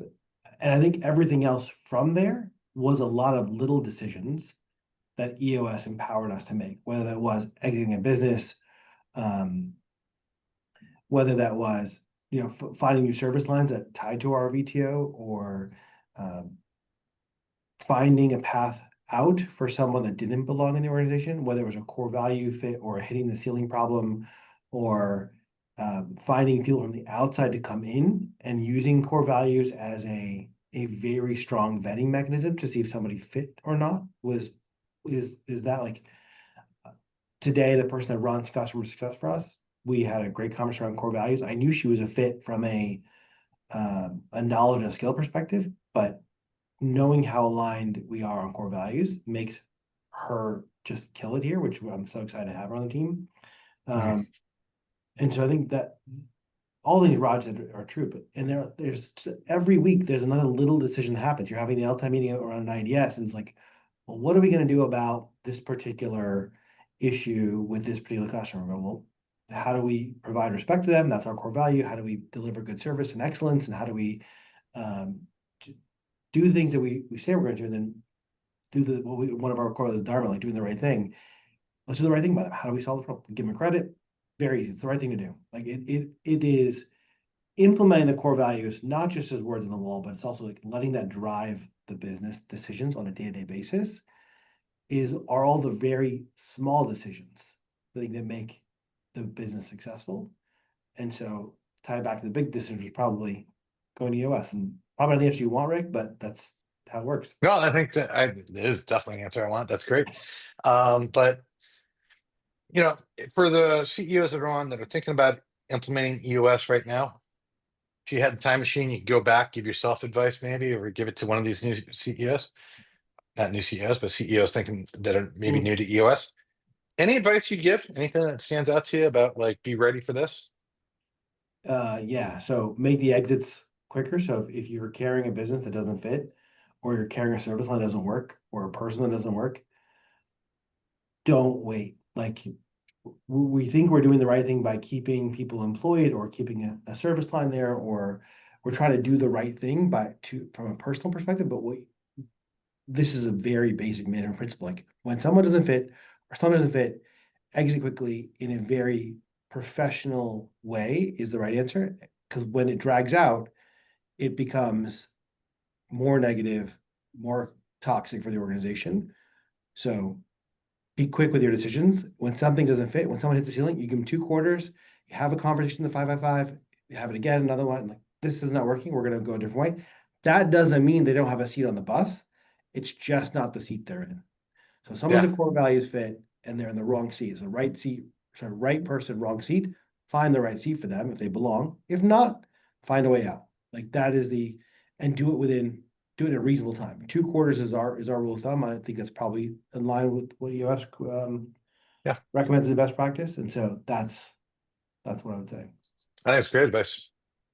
And I think everything else from there was a lot of little decisions that EOS empowered us to make, whether that was exiting a business, whether that was, finding new service lines that tied to our VTO, or finding a path out for someone that didn't belong in the organization, whether it was a core value fit or a hitting the ceiling problem, or finding people from the outside to come in and using core values as a very strong vetting mechanism to see if somebody fit or not. Is that like today, the person that runs customer success for us, we had a great conversation around core values. I knew she was a fit from a knowledge and skill perspective, but knowing how aligned we are on core values makes her just kill it here, which I'm so excited to have her on the team. And so I think that all things Raj said are true, but there's every week there's another little decision that happens. You're having an L-time meeting around an IDS, and it's like, well, what are we going to do about this particular issue with this particular customer? Well, how do we provide respect to them? That's our core value. How do we deliver good service and excellence? And how do we do things that we say we're going to, and then do one of our core values is Dharma, like doing the right thing. Let's do the right thing by them. How do we solve the problem? Give them credit. Very easy. It's the right thing to do. Like it is implementing the core values, not just as words on the wall, but it's also like letting that drive the business decisions on a day-to-day basis are all the very small decisions that make the business successful. And so tie it back to the big decision was probably going to EOS, and probably not the answer you want, Rick, but that's how it works. No, I think that it is definitely an answer I want. That's great. But for the CEOs that are on that are thinking about implementing EOS right now, if you had the time machine, you could go back, give yourself advice maybe, or give it to one of these new CEOs, not new CEOs, but CEOs thinking that are maybe new to EOS. Any advice you'd give? Anything that stands out to you about like, be ready for this? Yeah. So make the exits quicker. So if you're carrying a business that doesn't fit, or you're carrying a service line that doesn't work, or a person that doesn't work, don't wait. Like we think we're doing the right thing by keeping people employed or keeping a service line there, or we're trying to do the right thing from a personal perspective. But this is a very basic management principle. Like when someone doesn't fit or someone doesn't fit, exit quickly in a very professional way is the right answer. Because when it drags out, it becomes more negative, more toxic for the organization. So be quick with your decisions. When something doesn't fit, when someone hits the ceiling, you give them 2 quarters, you have a conversation, the 5x5, you have it again, another one, like this is not working, we're going to go a different way. That doesn't mean they don't have a seat on the bus. It's just not the seat they're in. So some of the core values fit and they're in the wrong seat. So right seat, so right person, wrong seat, find the right seat for them if they belong. If not, find a way out. Like that is and do it in a reasonable time. 2 quarters is our rule of thumb. I think that's probably in line with what EOS recommends as best practice. And so that's what I would say. I think it's great advice.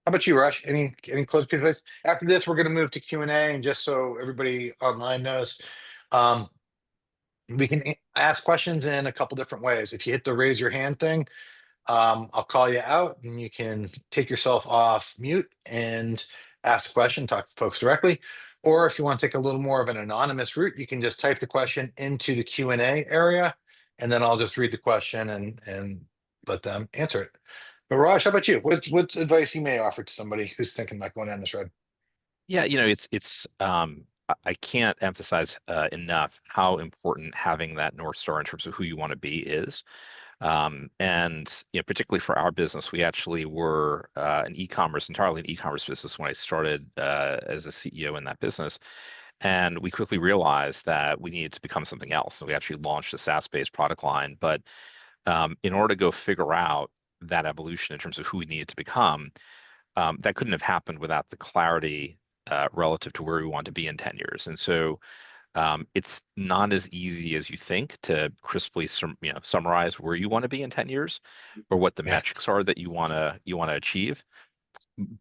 How about you, Rush? Any closing piece of advice? After this, we're going to move to Q&A, and just so everybody online knows, we can ask questions in a couple different ways. If you hit the raise your hand thing, I'll call you out, and you can take yourself off mute and ask a question, talk to folks directly. Or if you want to take a little more of an anonymous route, you can just type the question into the Q&A area, and then I'll just read the question and let them answer it. But Raj, how about you? What's advice you may offer to somebody who's thinking about going down this road? Yeah, I can't emphasize enough how important having that North Star in terms of who you want to be is. And particularly for our business, we actually were entirely an e-commerce business when I started as a CEO in that business. And we quickly realized that we needed to become something else. So we actually launched a SaaS-based product line. But in order to go figure out that evolution in terms of who we needed to become, that couldn't have happened without the clarity relative to where we want to be in 10 years. And so it's not as easy as you think to crisply summarize where you want to be in 10 years or what the Yeah. metrics are that you want to achieve.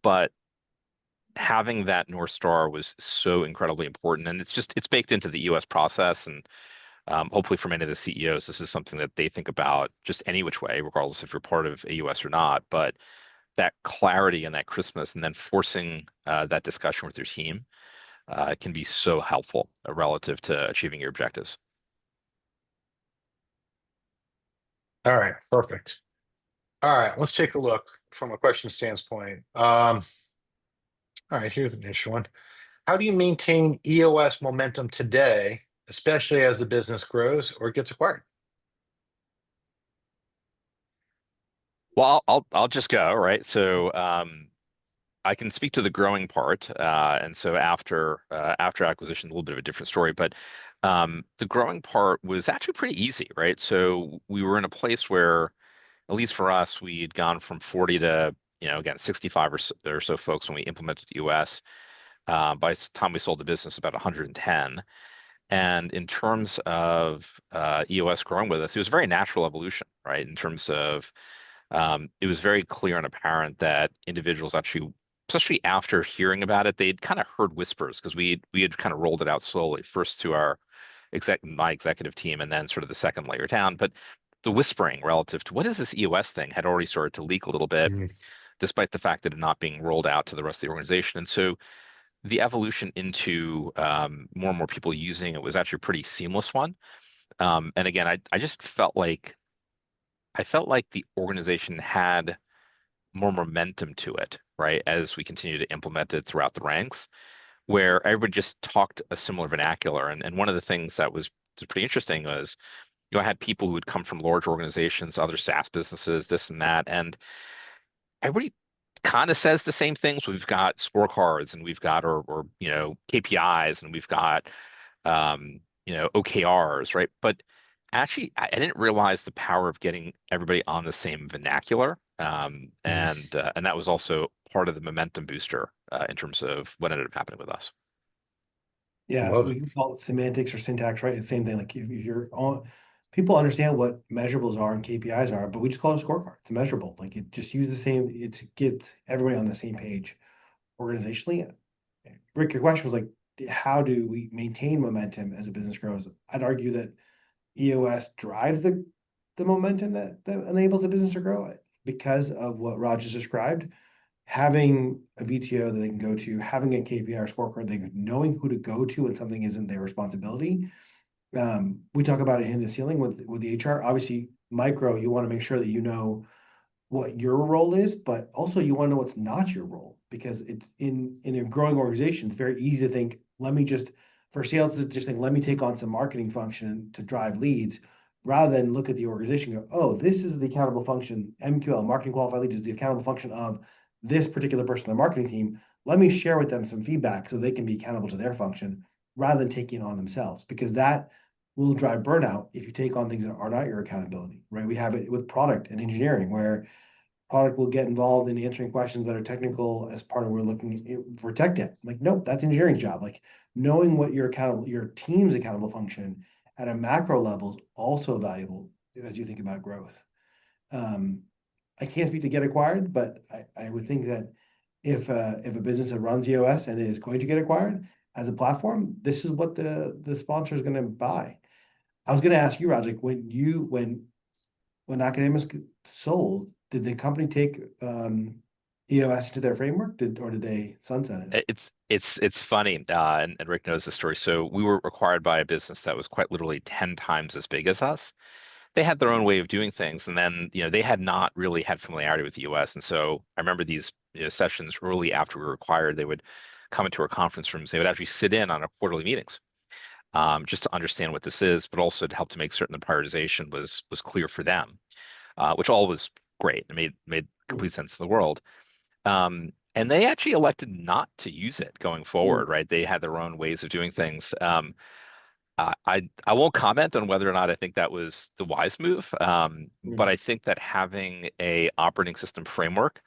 But having that North Star was so incredibly important. And it's baked into the EOS process. And hopefully for many of the CEOs, this is something that they think about just any which way, regardless if you're part of AUS or not. But that clarity and that crispness, and then forcing that discussion with your team can be so helpful relative to achieving your objectives. All right, perfect. All right, let's take a look from a question standpoint. All right, here's an issue one. How do you maintain EOS momentum today, especially as the business grows or gets acquired? Well, I'll just go, right? So I can speak to the growing part, and so after acquisition, a little bit of a different story. But the growing part was actually pretty easy, right? So we were in a place where, at least for us, we had gone from 40 to again 65 or so folks when we implemented US. By the time we sold the business, about 110. And in terms of EOS growing with us, it was a very natural evolution, right? In terms of it was very clear and apparent that individuals actually, especially after hearing about it, they'd kind of heard whispers because we had kind of rolled it out slowly, first to my executive team, and then sort of the second layer down. But the whispering relative to what is this EOS thing had already started to leak a little bit, despite the fact that it not being rolled out to the rest of the organization. And so the evolution into more and more people using it was actually a pretty seamless one. And again, I just felt like the organization had more momentum to it, right? As we continue to implement it throughout the ranks, where everybody just talked a similar vernacular. And one of the things that was pretty interesting was, I had people who would come from large organizations, other SaaS businesses, this and that, and everybody kind of says the same things. We've got scorecards, and we've got or KPIs, and we've got OKRs, right? But actually, I didn't realize the power of getting everybody on the same vernacular, and that was also part of the momentum booster in terms of what ended up happening with us. Yeah, Love we it. can call it semantics or syntax, right? It's the same thing. Like if you're on, people understand what measurables are and KPIs are, but we just call it a scorecard. It's a measurable. Like it just use the same. It gets everybody on the same page organizationally. Rick, your question was like, how do we maintain momentum as a business grows? I'd argue that EOS drives the momentum that enables the business to grow because of what Raj just described. Having a VTO that they can go to, having a KPI or scorecard, knowing who to go to when something isn't their responsibility. We talk about it in the ceiling with the HR. Obviously, micro, you want to make sure that you know what your role is, but also you want to know what's not your role, because it's in a growing organization, it's very easy to think, for sales to just think, let me take on some marketing function to drive leads, rather than look at the organization and go, oh, this is the accountable function. MQL, marketing qualified leads, is the accountable function of this particular person on the marketing team. Let me share with them some feedback so they can be accountable to their function rather than taking it on themselves, because that will drive burnout if you take on things that are not your accountability, right? We have it with product and engineering, where product will get involved in answering questions that are technical as part of we're looking for tech debt. Like, nope, that's engineering's job. Like knowing what your team's accountable function at a macro level is also valuable as you think about growth. I can't speak to get acquired, but I would think that if a business that runs EOS and is going to get acquired as a platform, this is what the sponsor is going to buy. I was going to ask you, Raj, like when Akademos sold, did the company take EOS into their framework, or did they sunset it? It's funny, and Rick knows the story. So we were acquired by a business that was quite literally 10 times as big as us. They had their own way of doing things, and then they had not really had familiarity with the US. And so I remember these sessions early after we were acquired. They would come into our conference rooms. They would actually sit in on our quarterly meetings, just to understand what this is, but also to help to make certain the prioritization was clear for them, which all was great. It made complete sense in the world. And they actually elected not to use it going forward, right? They had their own ways of doing things. I won't comment on whether or not I think that was the wise move, but I think that having a operating system framework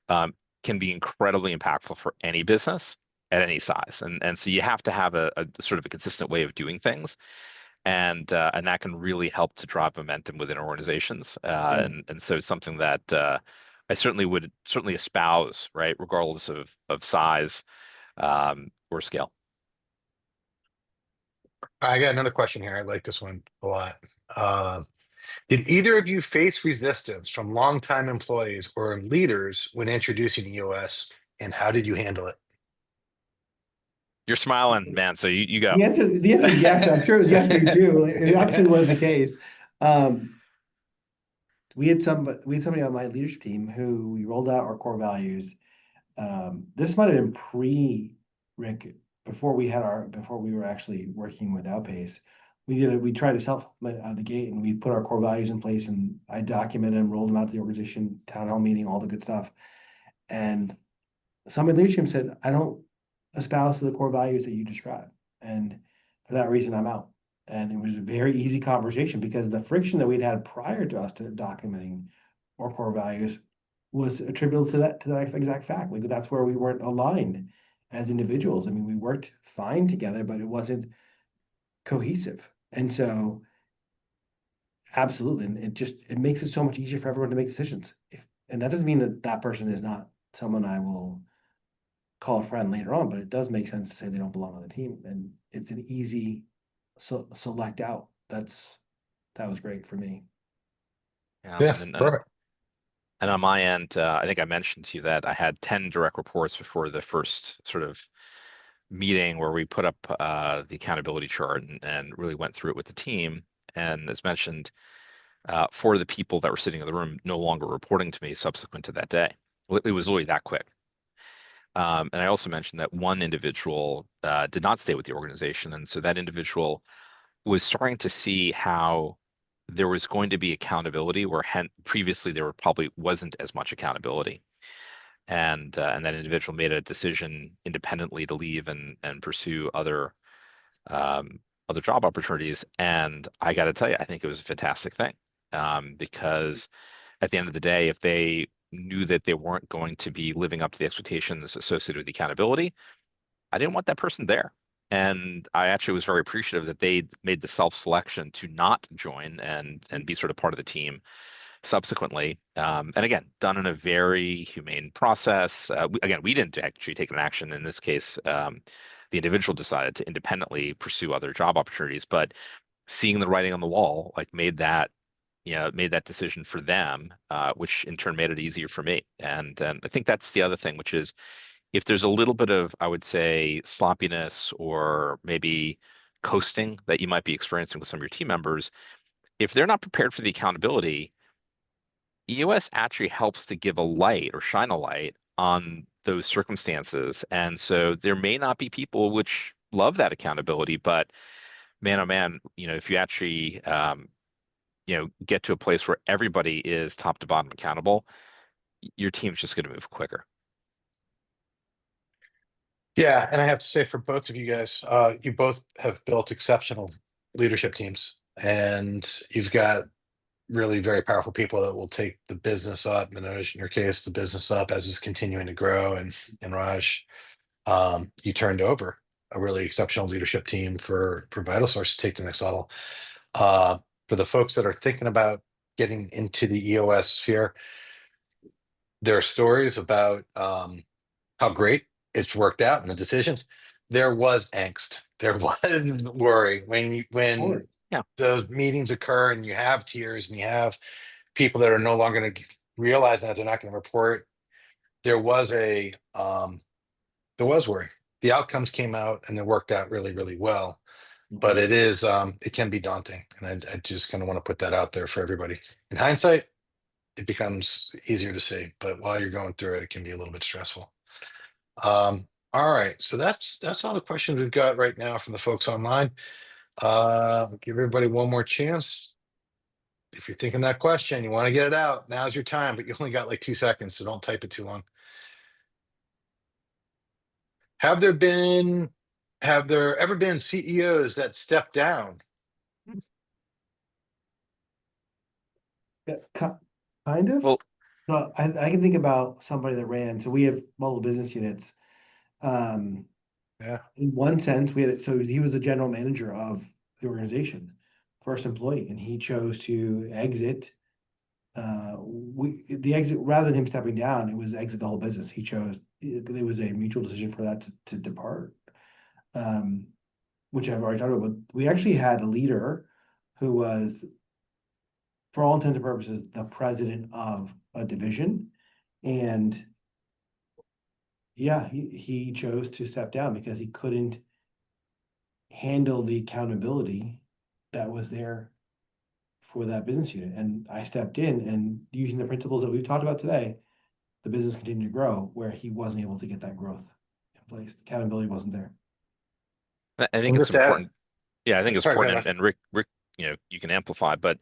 can be incredibly impactful for any business at any size, and so you have to have a sort of a consistent way of doing things, and that can really help to drive momentum within organizations, and so it's something that I would certainly espouse, right, regardless of size or scale. I got another question here. I like this one a lot. Did either of you face resistance from longtime employees or leaders when introducing EOS, and how did you handle it? You're smiling, man, so you go. The answer is yes. I'm sure it was yes for you too. It absolutely was the case. We had somebody on my leadership team who we rolled out our core values. This might have been pre-Rick, before we were actually working with Outpace. We tried to self-implement out of the gate, and we put our core values in place, and I documented them, rolled them out to the organization, town hall meeting, all the good stuff. And some of the leadership said, I don't espouse the core values that you described. And for that reason, I'm out. And it was a very easy conversation, because the friction that we'd had prior to us documenting our core values was attributable to that exact fact. Like, that's where we weren't aligned as individuals. I mean, we worked fine together, but it wasn't cohesive. And so absolutely, and it makes it so much easier for everyone to make decisions. And that doesn't mean that person is not someone I will call a friend later on, but it does make sense to say they don't belong on the team, and it's an easy select out. That was great for me. Yeah, perfect. And on my end, I think I mentioned to you that I had 10 direct reports before the first sort of meeting where we put up the accountability chart and really went through it with the team. And as mentioned, 4 of the people that were sitting in the room no longer reporting to me subsequent to that day. It was really that quick. And I also mentioned that one individual did not stay with the organization. And so that individual was starting to see how there was going to be accountability where previously there probably wasn't as much accountability. And that individual made a decision independently to leave and pursue other job opportunities. And I got to tell you, I think it was a fantastic thing, because at the end of the day, if they knew that they weren't going to be living up to the expectations associated with the accountability, I didn't want that person there. And I actually was very appreciative that they made the self-selection to not join and be sort of part of the team subsequently. And again, done in a very humane process. We didn't actually take an action in this case. The individual decided to independently pursue other job opportunities, but seeing the writing on the wall, like made that decision for them, which in turn made it easier for me. And I think that's the other thing, which is if there's a little bit of, I would say, sloppiness or maybe coasting that you might be experiencing with some of your team members, if they're not prepared for the accountability, EOS actually helps to give a light or shine a light on those circumstances. And so there may not be people which love that accountability, but man, oh man, if you actually, get to a place where everybody is top to bottom accountable, your team's just going to move quicker. Yeah, and I have to say, for both of you guys, you both have built exceptional leadership teams, and you've got really very powerful people that will take the business up. Manoj, in your case, the business up as it's continuing to grow, and Raj, you turned over a really exceptional leadership team for VitalSource to take to the next level. For the folks that are thinking about getting into the EOS sphere, there are stories about how great it's worked out and the decisions. There was angst. There was worry when those meetings occur and you have tears and you have people that are no longer going to realize that they're not going to report. There was worry. The outcomes came out and it worked out really, really well. But it can be daunting. And I just kind of want to put that out there for everybody. In hindsight, it becomes easier to see, but while you're going through it, it can be a little bit stressful. All right, so that's all the questions we've got right now from the folks online. Give everybody one more chance. If you're thinking that question, you want to get it out, now's your time, but you only got like 2 seconds, so don't type it too long. Have there ever been CEOs that stepped down? Yeah, kind of. Well, So I can think about somebody that ran. So we have multiple business units. Um, Yeah. in one sense, so he was the general manager of the organization, first employee, and he chose to exit. The exit, rather than him stepping down, it was exit the whole business. He chose. It was a mutual decision for that to depart. Which I've already talked about. But we actually had a leader who was, for all intents and purposes, the president of a division, and yeah, he chose to step down because he couldn't handle the accountability that was there for that business unit. And I stepped in, and using the principles that we've talked about today, the business continued to grow where he wasn't able to get that growth in place. The accountability wasn't there. I think And it's just add- important. Yeah, I think it's Sorry, go important, ahead. and Rick, you can amplify, but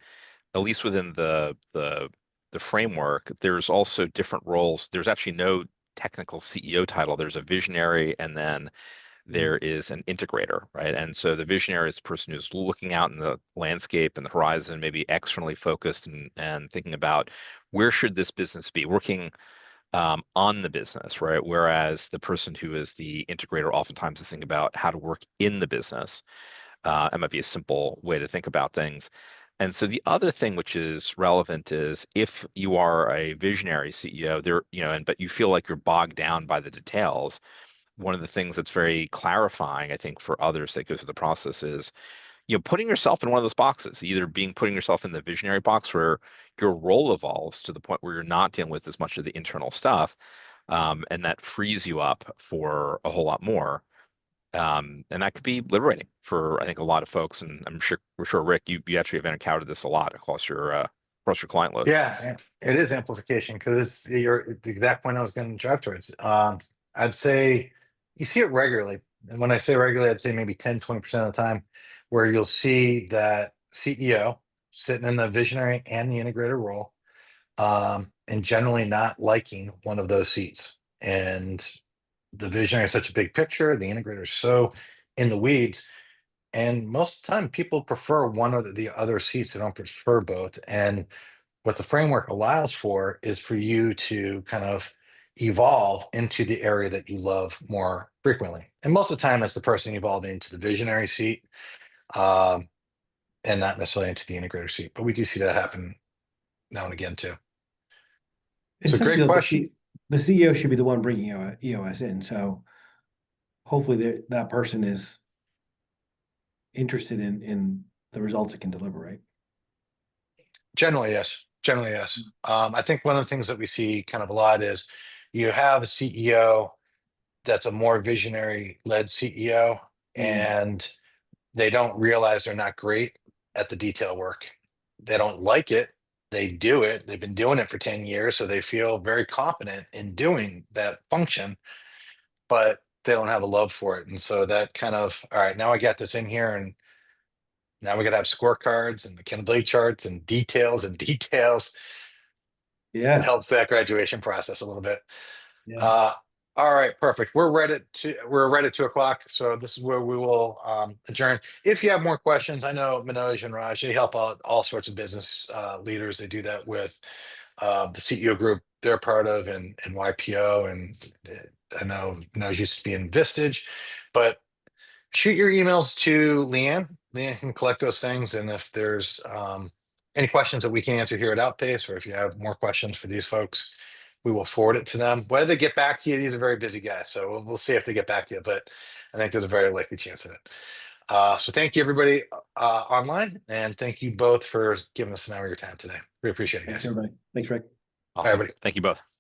at least within the framework, there's also different roles. There's actually no technical CEO title. There's a visionary, and then there is an integrator, right? And so the visionary is the person who's looking out in the landscape and the horizon, maybe externally focused and thinking about where should this business be, working on the business, right? Whereas the person who is the integrator oftentimes is thinking about how to work in the business. It might be a simple way to think about things. And so the other thing which is relevant is if you are a visionary CEO there, but you feel like you're bogged down by the details, one of the things that's very clarifying, I think, for others that go through the process is, putting yourself in one of those boxes, either putting yourself in the visionary box where your role evolves to the point where you're not dealing with as much of the internal stuff, and that frees you up for a whole lot more. And that could be liberating for, I think, a lot of folks. And we're sure, Rick, you actually have encountered this a lot across your client list. Yeah, it is amplification because it's the exact point I was going to drive towards. I'd say you see it regularly. And when I say regularly, I'd say maybe 10-20% of the time where you'll see that CEO sitting in the visionary and the integrator role, and generally not liking one of those seats. And the visionary is such a big picture, the integrator is so in the weeds. And most of the time, people prefer one or the other seats. They don't prefer both. And what the framework allows for is for you to kind of evolve into the area that you love more frequently. And most of the time, it's the person evolving into the visionary seat, um, and not necessarily into the integrator seat. But we do see that happen now and again too. So Essentially, great question. the CEO should be the one bringing EOS in. So hopefully that person is interested in the results it can deliver, right? Generally, yes. Generally, yes. I think one of the things that we see kind of a lot is you have a CEO that's a more visionary led CEO, and they don't realize they're not great at the detail work. They don't like it. They do it. They've been doing it for 10 years, so they feel very confident in doing that function, but they don't have a love for it. And so that kind of, all right, now I got this in here, and now we got to have scorecards and accountability charts and details and details. It Yeah. helps that graduation process a little bit. Yeah. All right, perfect. We're right at 2:00, so this is where we will adjourn. If you have more questions, I know Manoj and Raj, they help out all sorts of business leaders. They do that with the CEO group they're part of, and YPO, and I know Manoj used to be in Vistage, but shoot your emails to Leanne. Leanne can collect those things, and if there's any questions that we can answer here at Outpace, or if you have more questions for these folks, we will forward it to them. Whether they get back to you, these are very busy guys, so we'll see if they get back to you, but I think there's a very likely chance of it. So thank you, everybody online, and thank you both for giving us an hour of your time today. We appreciate it, guys. Thanks, everybody. Thanks, Rick. Awesome. everybody. Thank you both.